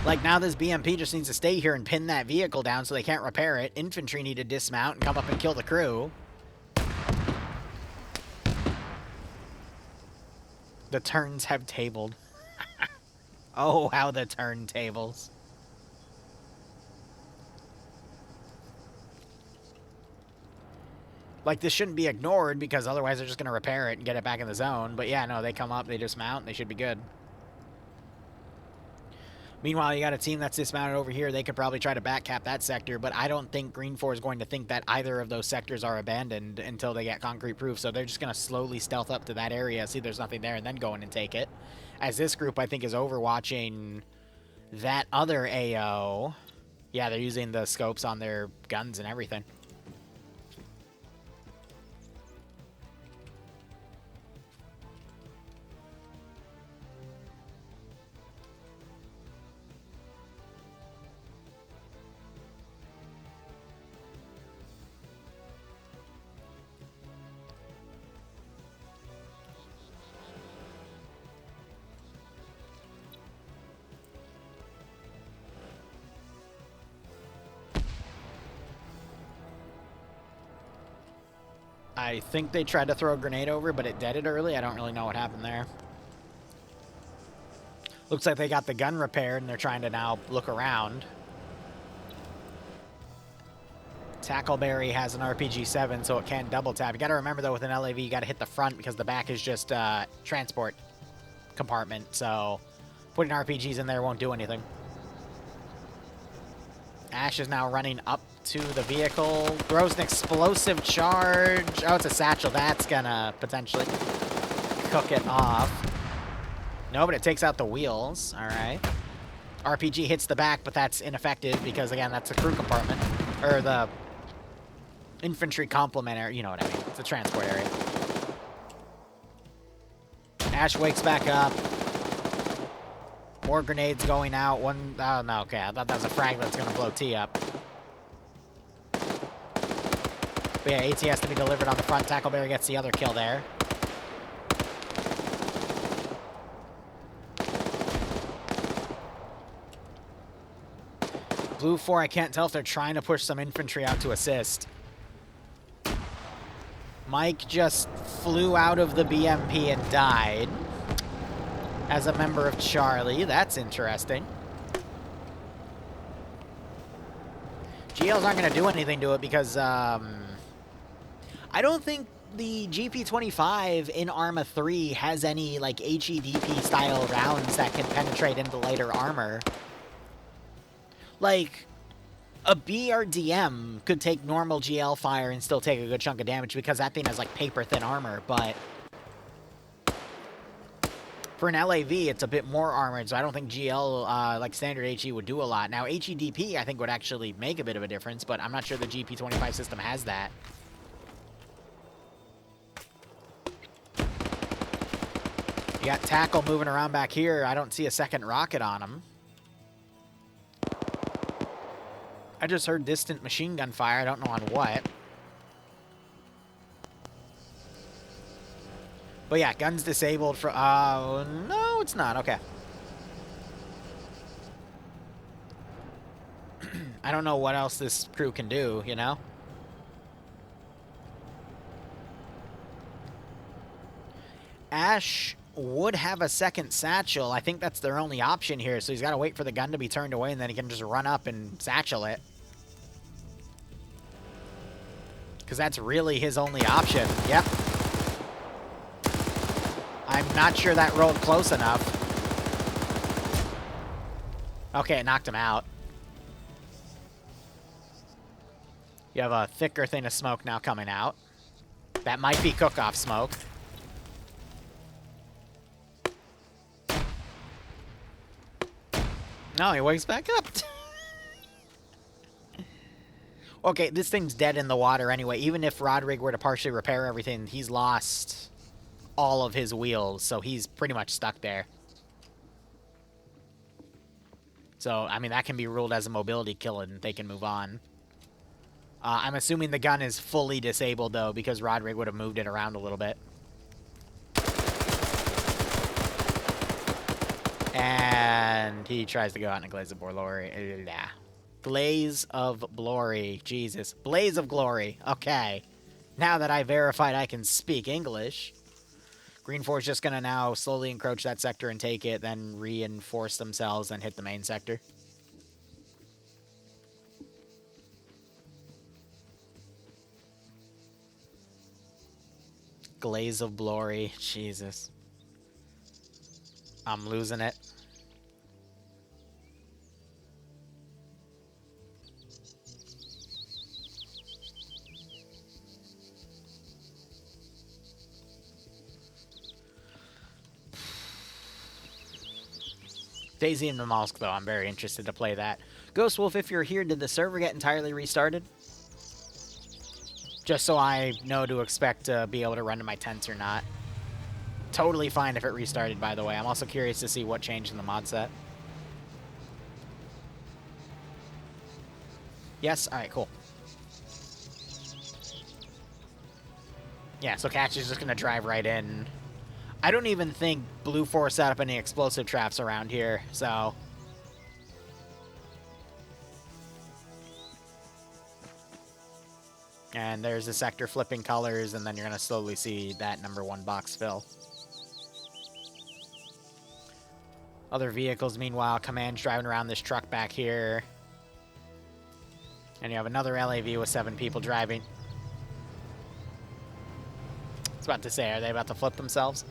Like, now this BMP just needs to stay here and pin that vehicle down so they can't repair it. Infantry need to dismount and come up and kill the crew. The turns have tabled. Oh, how the turn tables. Like, this shouldn't be ignored because otherwise they're just going to repair it and get it back in the zone. But yeah, no, they come up, they dismount, and they should be good. Meanwhile, you got a team that's dismounted over here. They could probably try to backcap that sector, but I don't think Green 4 is going to think that either of those sectors are abandoned until they get concrete proof. So they're just going to slowly stealth up to that area, see there's nothing there, and then go in and take it. As this group, I think, is overwatching that other AO. Yeah, they're using the scopes on their guns and everything. I think they tried to throw a grenade over, but it deaded early. I don't really know what happened there. Looks like they got the gun repaired, and they're trying to now look around. Tackleberry has an RPG-7, so it can double tap. You got to remember, though, with an LAV, you got to hit the front because the back is just transport compartment. So putting RPGs in there won't do anything. Ash is now running up to the vehicle. Throws an explosive charge. Oh, it's a satchel. That's gonna potentially cook it off. No, but it takes out the wheels. All right. RPG hits the back, but that's ineffective because, again, that's a crew compartment. Or the infantry complement area. You know what I mean. It's a transport area. Ash wakes back up. More grenades going out. One, oh no, okay. I thought that was a frag that's going to blow T up. But yeah, AT has to be delivered on the front. Tackleberry gets the other kill there. Blue 4, I can't tell if they're trying to push some infantry out to assist. Mike just flew out of the BMP and died as a member of Charlie. That's interesting. GLs aren't going to do anything to it because I don't think the GP25 in Arma 3 has any like HEDP style rounds that can penetrate into lighter armor. Like, a BRDM could take normal GL fire and still take a good chunk of damage because that thing has like paper thin armor, but for an LAV, it's a bit more armored, so I don't think GL, like standard HE, would do a lot. Now, HEDP, I think, would actually make a bit of a difference, but I'm not sure the GP25 system has that. You got Tackle moving around back here. I don't see a second rocket on him. I just heard distant machine gun fire. I don't know on what. But yeah, gun's disabled for... no, it's not. Okay. I don't know what else this crew can do, you know? Ash would have a second satchel. I think that's their only option here, so he's got to wait for the gun to be turned away, and then he can just run up and satchel it. Because that's really his only option. Yep. I'm not sure that rolled close enough. Okay, it knocked him out. You have a thicker thing of smoke now coming out. That might be cook-off smoke. No, he wakes back up. Okay, this thing's dead in the water anyway. Even if Rodrig were to partially repair everything, he's lost all of his wheels, so he's pretty much stuck there. So, I mean, that can be ruled as a mobility kill and they can move on. I'm assuming the gun is fully disabled, though, because Rodrig would have moved it around a little bit. And he tries to go out in a Glaze of Glory. Glaze of Glory. Jesus. Blaze of Glory. Okay. Now that I verified I can speak English, Green 4 is just going to now slowly encroach that sector and take it, then reinforce themselves and hit the main sector. Glaze of Glory. Jesus. I'm losing it. Daisy and Mamalsk, though, I'm very interested to play that. Ghost Wolf, if you're here, did the server get entirely restarted? Just so I know to expect to be able to run to my tents or not. Totally fine if it restarted, by the way. I'm also curious to see what changed in the mod set. Yes? Alright, cool. Yeah, so Catch is just going to drive right in. I don't even think Blue 4 set up any explosive traps around here, so... And there's the sector flipping colors, and then you're going to slowly see that #1 box fill. Other vehicles, meanwhile, Command's driving around this truck back here. And you have another LAV with 7 people driving. I was about to say, are they about to flip themselves?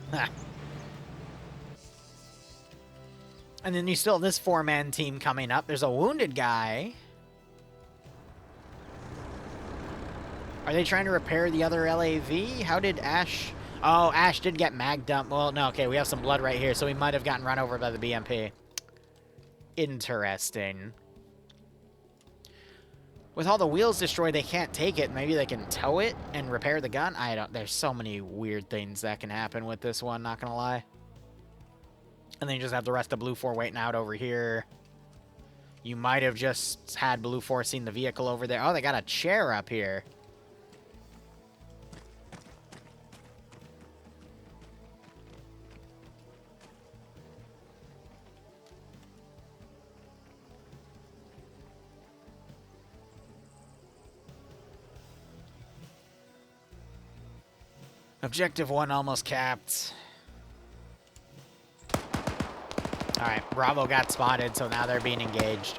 And then you still have this 4-man team coming up. There's a wounded guy. Are they trying to repair the other LAV? How did Ash... Oh, Ash did get mag dumped. Well, no, okay, we have some blood right here, so he might have gotten run over by the BMP. Interesting. With all the wheels destroyed, they can't take it. Maybe they can tow it and repair the gun? I don't... There's so many weird things that can happen with this one, not gonna lie. And then you just have the rest of Blue 4 waiting out over here. You might have just had Blue 4 seen the vehicle over there. Oh, they got a chair up here. Objective 1 almost capped. Alright, Bravo got spotted, so now they're being engaged.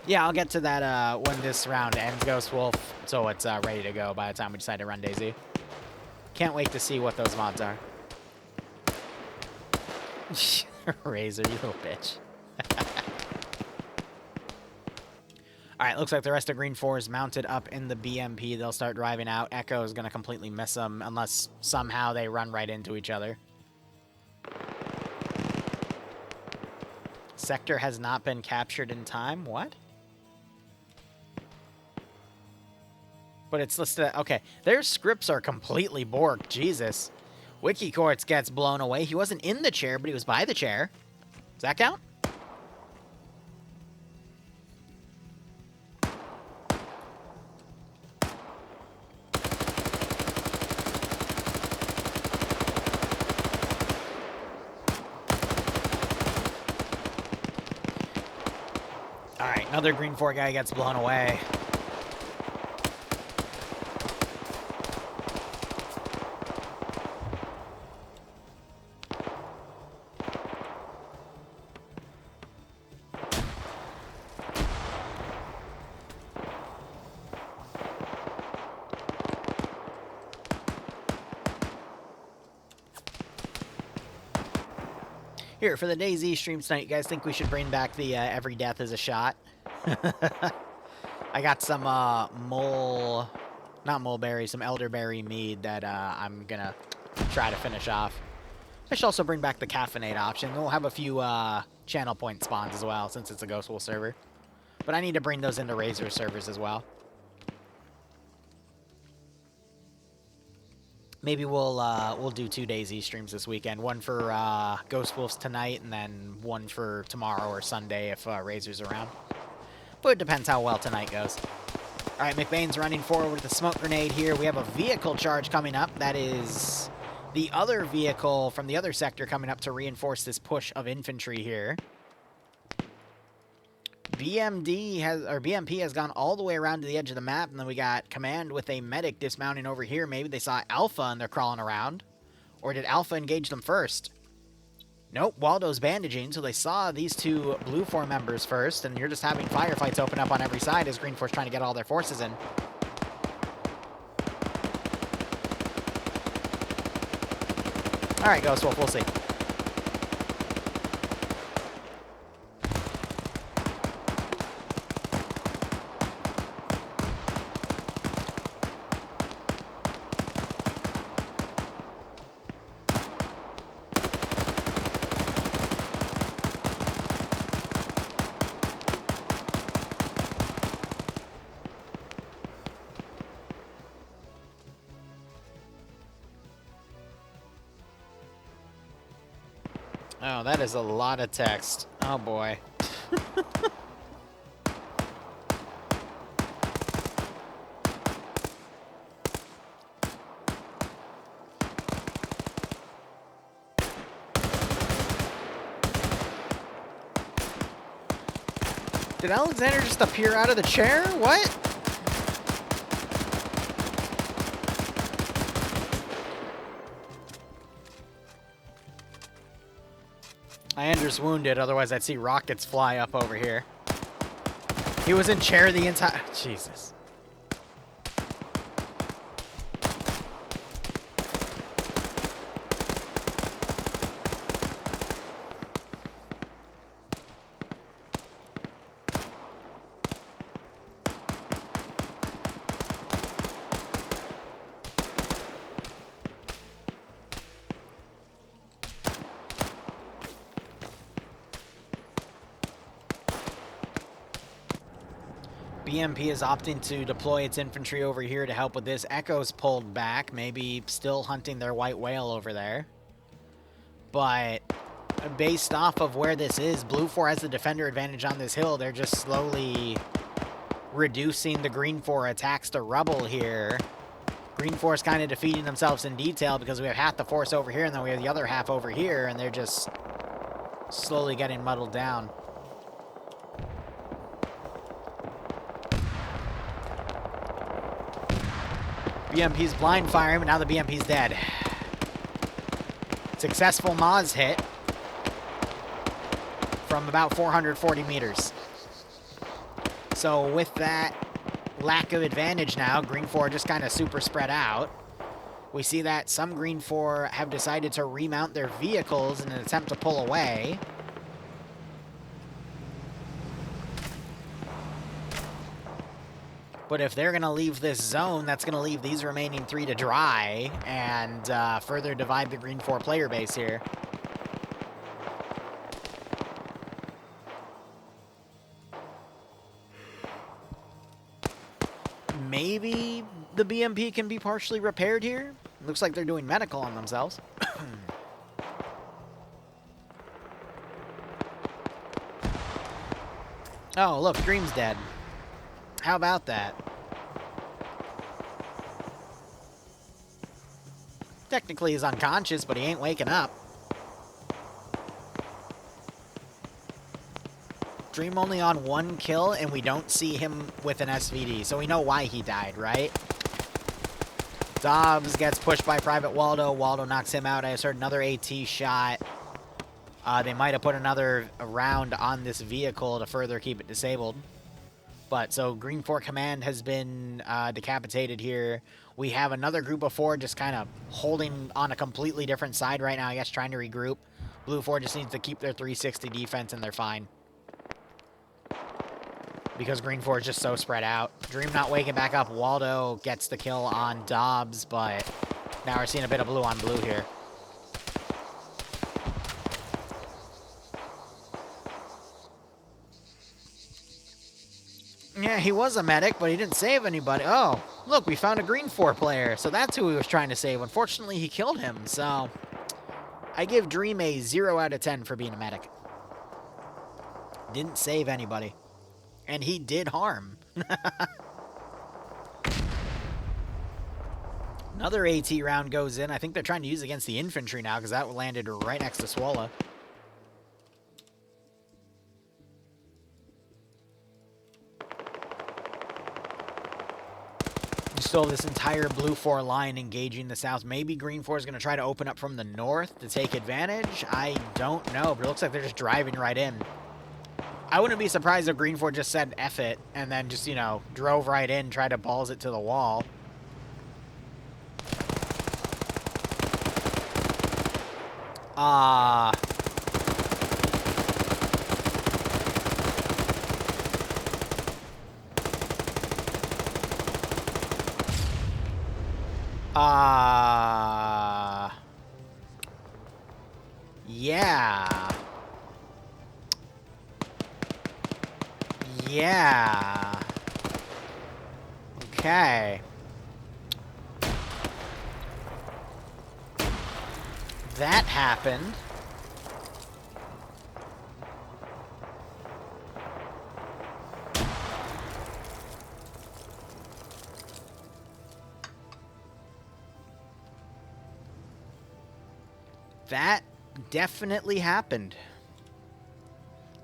Yeah, I'll get to that when this round ends, Ghost Wolf, so it's ready to go by the time we decide to run DayZ. Can't wait to see what those mods are. Razor, you little bitch. Alright, looks like the rest of Green 4 is mounted up in the BMP. They'll start driving out. Echo is going to completely miss them unless somehow they run right into each other. Sector has not been captured in time. What? But it's listed... Okay, their scripts are completely borked. Jesus. Wikicourts gets blown away. He wasn't in the chair, but he was by the chair. Does that count? Alright, another Green 4 guy gets blown away. Here, for the DayZ stream tonight, you guys think we should bring back the every death is a shot? I got some not mulberry, some elderberry mead that I'm gonna try to finish off. I should also bring back the caffeinate option. We'll have a few channel point spawns as well, since it's a Ghost Wolf server. But I need to bring those into Razor servers as well. Maybe we'll do 2 DayZ streams this weekend. One for Ghost Wolves tonight, and then one for tomorrow or Sunday if Razor's around. But it depends how well tonight goes. Alright, McBain's running forward with a smoke grenade here. We have a vehicle charge coming up. That is the other vehicle from the other sector coming up to reinforce this push of infantry here. BMP has gone all the way around to the edge of the map, and then we got Command with a medic dismounting over here. Maybe they saw Alpha and they're crawling around. Or did Alpha engage them first? Nope, Waldo's bandaging, so they saw these two Blue 4 members first, and you're just having firefights open up on every side as Green 4's trying to get all their forces in. Alright, Ghost Wolf, we'll see. Oh, that is a lot of text. Oh, boy. Did Alexander just appear out of the chair? What? Iander's wounded, otherwise I'd see rockets fly up over here. He was in chair the entire... Jesus. BMP is opting to deploy its infantry over here to help with this. Echo's pulled back, maybe still hunting their white whale over there. But based off of where this is, Blue 4 has the defender advantage on this hill. They're just slowly reducing the Green 4 attacks to rubble here. Green 4 is kind of defeating themselves in detail because we have half the force over here and then we have the other half over here, and they're just slowly getting muddled down. BMP's blind firing, but now the BMP's dead. Successful Moz hit from about 440 meters. So with that lack of advantage now, Green 4 just kind of super spread out. We see that some Green 4 have decided to remount their vehicles in an attempt to pull away. But if they're going to leave this zone, that's going to leave these remaining 3 to dry and further divide the Green 4 player base here. Maybe the BMP can be partially repaired here. Looks like they're doing medical on themselves. Oh, look, Dream's dead. How about that? Technically he's unconscious, but he ain't waking up. Dream only on 1 kill, and we don't see him with an SVD, so we know why he died, right? Dobbs gets pushed by Private Waldo. Waldo knocks him out. I just heard another AT shot. They might have put another round on this vehicle to further keep it disabled. But, so Green 4 Command has been decapitated here. We have another group of 4 just kind of holding on a completely different side right now, I guess, trying to regroup. Blue 4 just needs to keep their 360 defense, and they're fine. Because Green 4 is just so spread out. Dream not waking back up. Waldo gets the kill on Dobbs, but now we're seeing a bit of blue on blue here. Yeah, he was a medic, but he didn't save anybody. Oh, look, we found a Green 4 player. So that's who he was trying to save. Unfortunately, he killed him. So I give Dream a 0 out of 10 for being a medic. Didn't save anybody. And he did harm. Another AT round goes in. I think they're trying to use it against the infantry now because that landed right next to Swola. Still this entire Blue 4 line engaging the south. Maybe Green 4 is going to try to open up from the north to take advantage. I don't know, but it looks like they're just driving right in. I wouldn't be surprised if Green 4 just said F it and then just, you know, drove right in, tried to balls it to the wall. Yeah. Yeah. Okay. That happened. That definitely happened.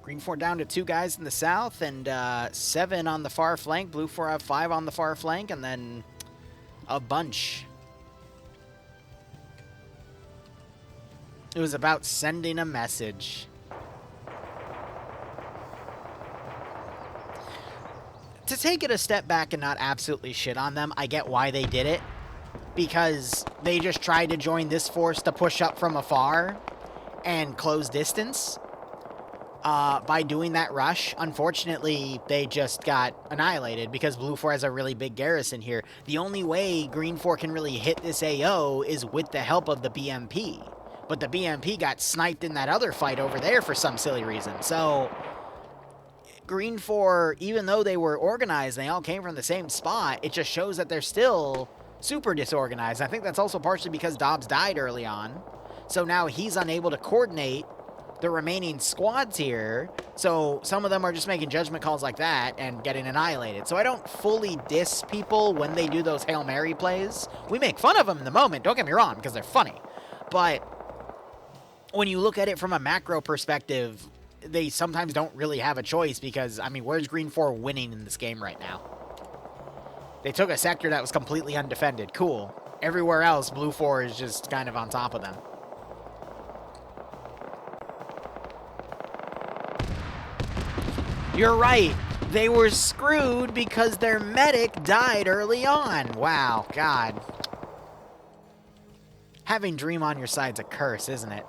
Green 4 down to 2 guys in the south and 7 on the far flank. Blue 4 have 5 on the far flank and then a bunch. It was about sending a message. To take it a step back and not absolutely shit on them, I get why they did it. Because they just tried to join this force to push up from afar and close distance. By doing that rush, unfortunately, they just got annihilated because Blue 4 has a really big garrison here. The only way Green 4 can really hit this AO is with the help of the BMP. But the BMP got sniped in that other fight over there for some silly reason. So, Green 4, even though they were organized, they all came from the same spot, it just shows that they're still super disorganized. I think that's also partially because Dobbs died early on. So now he's unable to coordinate the remaining squads here. So some of them are just making judgment calls like that and getting annihilated. So I don't fully diss people when they do those Hail Mary plays. We make fun of them in the moment, don't get me wrong, because they're funny. But when you look at it from a macro perspective, they sometimes don't really have a choice because, I mean, where's Green 4 winning in this game right now? They took a sector that was completely undefended. Cool. Everywhere else, Blue 4 is just kind of on top of them. You're right. They were screwed because their medic died early on. Wow, God. Having Dream on your side's a curse, isn't it?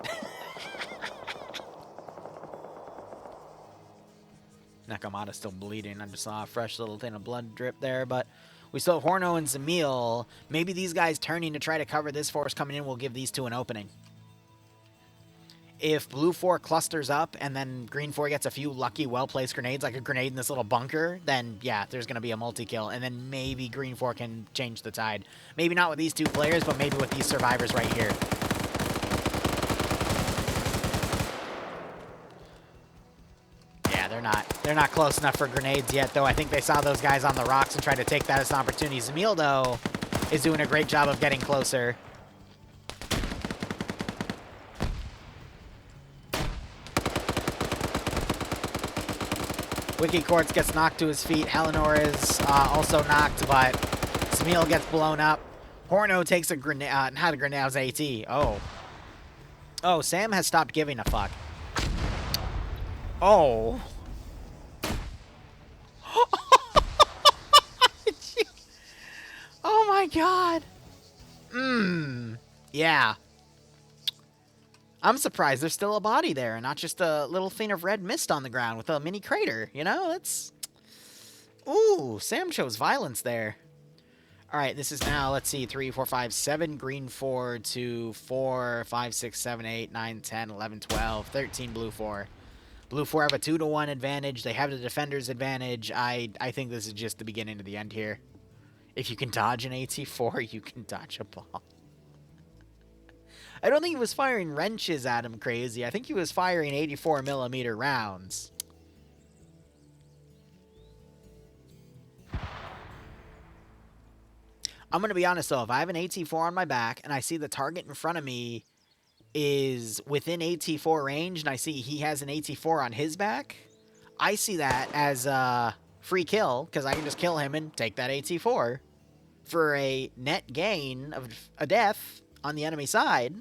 Nakamata's still bleeding. I just saw a fresh little thing of blood drip there, but we still have Horno and Zamil. Maybe these guys turning to try to cover this force coming in will give these two an opening. If Blue 4 clusters up and then Green 4 gets a few lucky, well-placed grenades, like a grenade in this little bunker, then, yeah, there's going to be a multi-kill. And then maybe Green 4 can change the tide. Maybe not with these two players, but maybe with these survivors right here. Yeah, they're not close enough for grenades yet, though. I think they saw those guys on the rocks and tried to take that as an opportunity. Zamil, though, is doing a great job of getting closer. Wiki Quartz gets knocked to his feet. Helenor is also knocked, but Zamil gets blown up. Horno takes a grenade. Not a grenade, it was AT. Oh. Oh, Sam has stopped giving a fuck. Oh. Oh my god. Yeah. I'm surprised there's still a body there and not just a little thing of red mist on the ground with a mini crater. You know, that's... Ooh, Sam shows violence there. All right, this is now, let's see, 3, 4, 5, 7. Green 4 to 4, 5, 6, 7, 8, 9, 10, 11, 12, 13 Blue 4. Blue 4 have a 2-to-1 advantage. They have the defender's advantage. I think this is just the beginning of the end here. If you can dodge an AT4, you can dodge a ball. I don't think he was firing wrenches at him crazy. I think he was firing 84mm rounds. I'm going to be honest, though. If I have an AT4 on my back and I see the target in front of me is within AT4 range and I see he has an AT4 on his back, I see that as a free kill because I can just kill him and take that AT4 for a net gain of a death on the enemy side.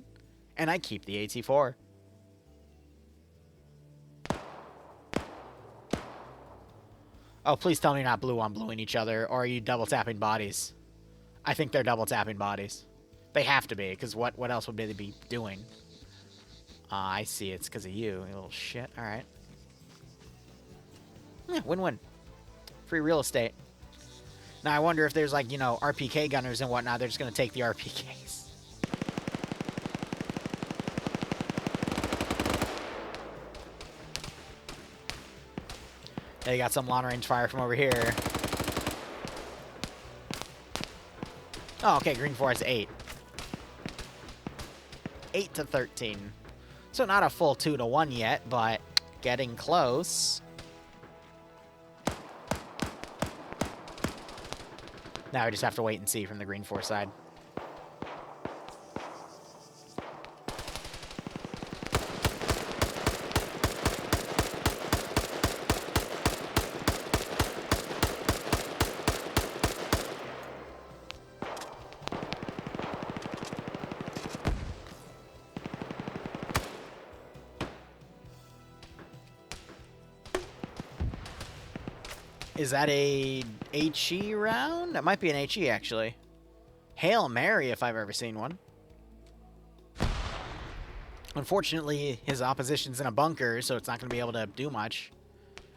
And I keep the AT4. Oh, please tell me you're not blue on bluing each other, or are you double tapping bodies? I think they're double tapping bodies. They have to be, because what else would they be doing? I see, it's because of you little shit. Alright. Yeah, win-win. Free real estate. Now, I wonder if there's, like, you know, RPK gunners and whatnot, they're just going to take the RPKs. They got some long-range fire from over here. Oh, okay, Green 4 is 8. 8 to 13. So not a full 2-to-1 yet, but getting close. Now we just have to wait and see from the Green 4 side. Is that a HE round? That might be an HE, actually. Hail Mary, if I've ever seen one. Unfortunately, his opposition's in a bunker, so it's not going to be able to do much.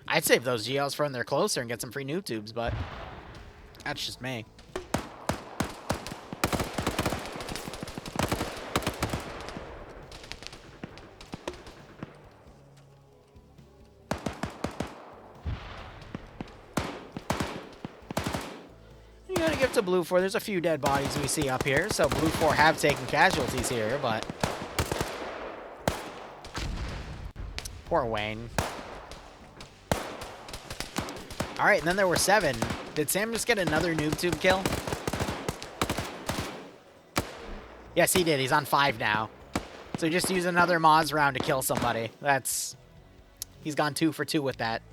I'd save those GLs for when they're closer and get some free noob tubes, but that's just me. To Blue 4, there's a few dead bodies we see up here, so Blue 4 have taken casualties here, but poor Wayne. Alright, and then there were 7. Did Sam just get another noob tube kill? Yes, he did. He's on 5 now. So So he just used another Moz round to kill somebody. That's... He's gone 2 for 2 with that.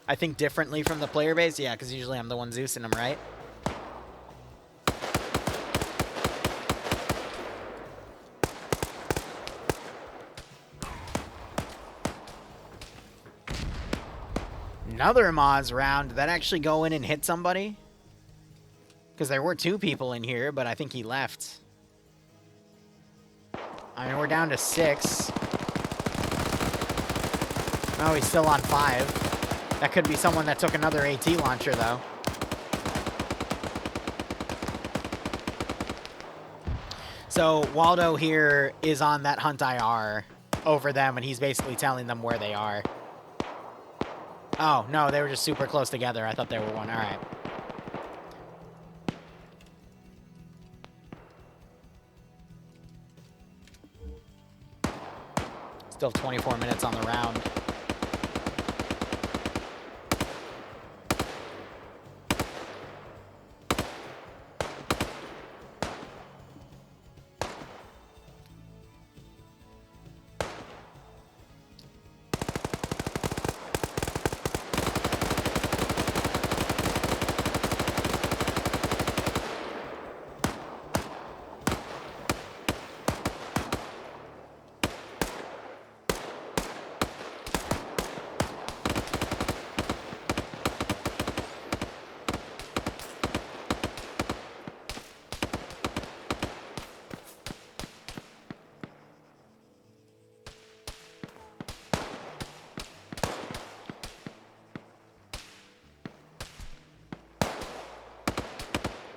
I think differently from the player base? Yeah, because usually I'm the one Zeusing him, right? Another Moz round. Did that actually go in and hit somebody? Because there were 2 people in here, but I think he left. I mean, we're down to 6. Oh, he's still on 5. That could be someone that took another AT launcher, though. So, Waldo here is on that Hunt IR over them, and he's basically telling them where they are. Oh, no, they were just super close together. I thought they were one. All right. Still 24 minutes on the round.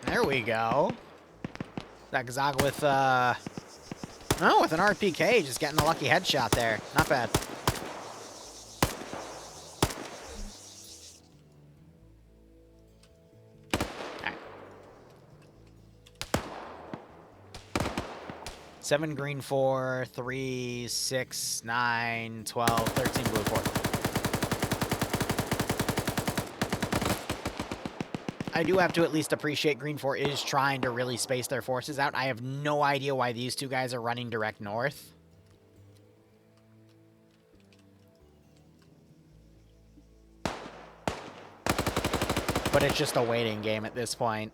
There we go. Zagazaga with, oh, with an RPK, just getting a lucky headshot there. Not bad. Right. 7 green 4, 3, 6, 9, 12, 13 blue 4. I do have to at least appreciate Green 4 is trying to really space their forces out. I have no idea why these 2 guys are running direct north. But it's just a waiting game at this point.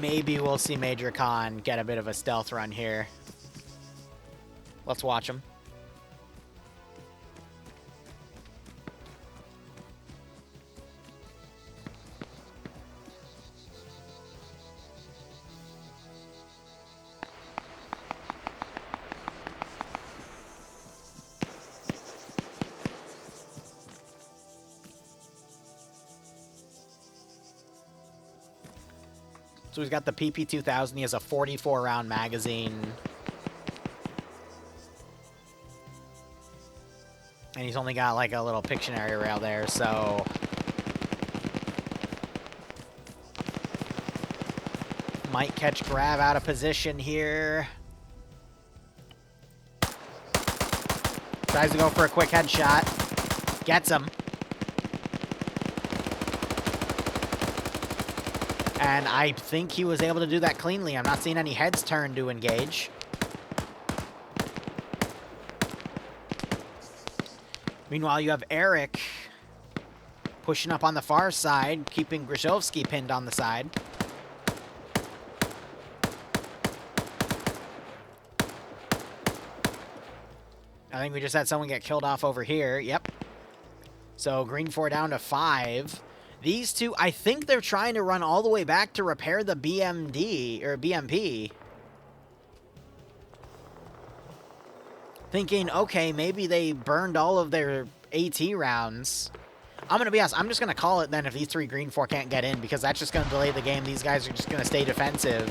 Maybe we'll see Major Khan get a bit of a stealth run here. Let's watch him. So he's got the PP2000. He has a 44-round magazine. And he's only got like a little Pictionary rail there, so... Might catch Grab out of position here. Tries to go for a quick headshot. Gets him. And I think he was able to do that cleanly. I'm not seeing any heads turn to engage. Meanwhile, you have Eric pushing up on the far side, keeping Grishowski pinned on the side. I think we just had someone get killed off over here. Yep. So Green 4 down to 5. These 2, I think they're trying to run all the way back to repair the BMD, or BMP. Thinking, okay, maybe they burned all of their AT rounds. I'm going to be honest. I'm just going to call it then if these 3 green 4 can't get in, because that's just going to delay the game. These guys are just going to stay defensive.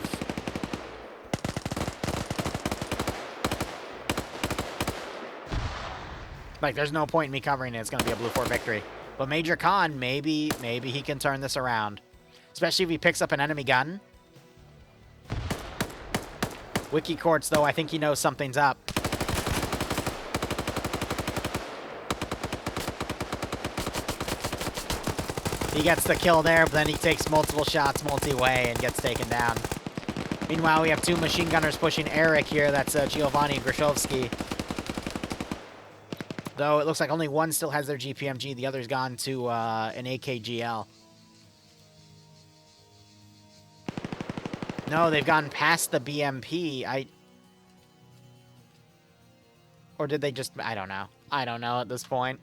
Like, there's no point in me covering it. It's going to be a blue 4 victory. But Major Khan, maybe he can turn this around. Especially if he picks up an enemy gun. Wiki Quartz, though, I think he knows something's up. He gets the kill there, but then he takes multiple shots multi-way and gets taken down. Meanwhile, we have 2 machine gunners pushing Eric here. That's Giovanni Grishowski. Though it looks like only one still has their GPMG. The other's gone to an AKGL. No, they've gone past the BMP. Or did they just... I don't know. I don't know at this point.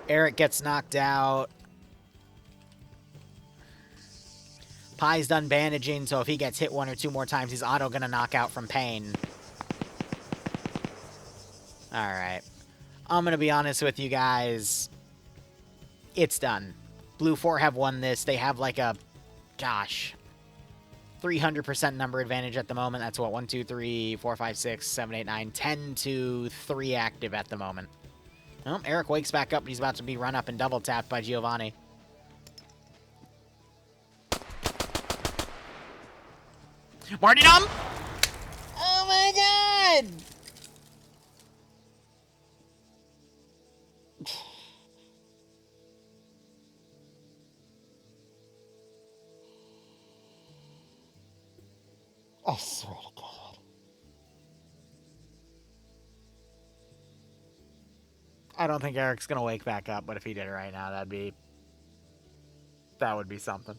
Eric gets knocked out. Pie's done bandaging, so if he gets hit 1 or 2 more times, he's auto gonna knock out from pain. Alright. I'm gonna be honest with you guys. It's done. Blue 4 have won this. They have like a... Gosh. 300% number advantage at the moment. That's what? 1, 2, 3, 4, 5, 6, 7, 8, 9, 10 to 3 active at the moment. Well, Eric wakes back up, and he's about to be run up and double tapped by Giovanni. Martyrdom! Oh my god! I swear to God. I don't think Eric's gonna wake back up, but if he did it right now, that would be something.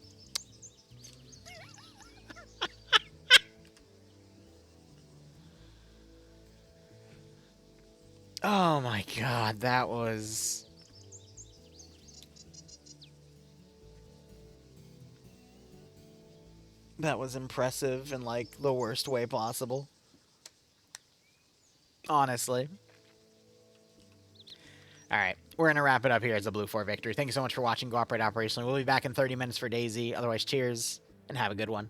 Oh my god, that was... That was impressive in, like, the worst way possible. Honestly. Alright, we're gonna wrap it up here as a Blue 4 victory. Thank you so much for watching. Go operate operationally. We'll be back in 30 minutes for Daisy. Otherwise, cheers, and have a good one.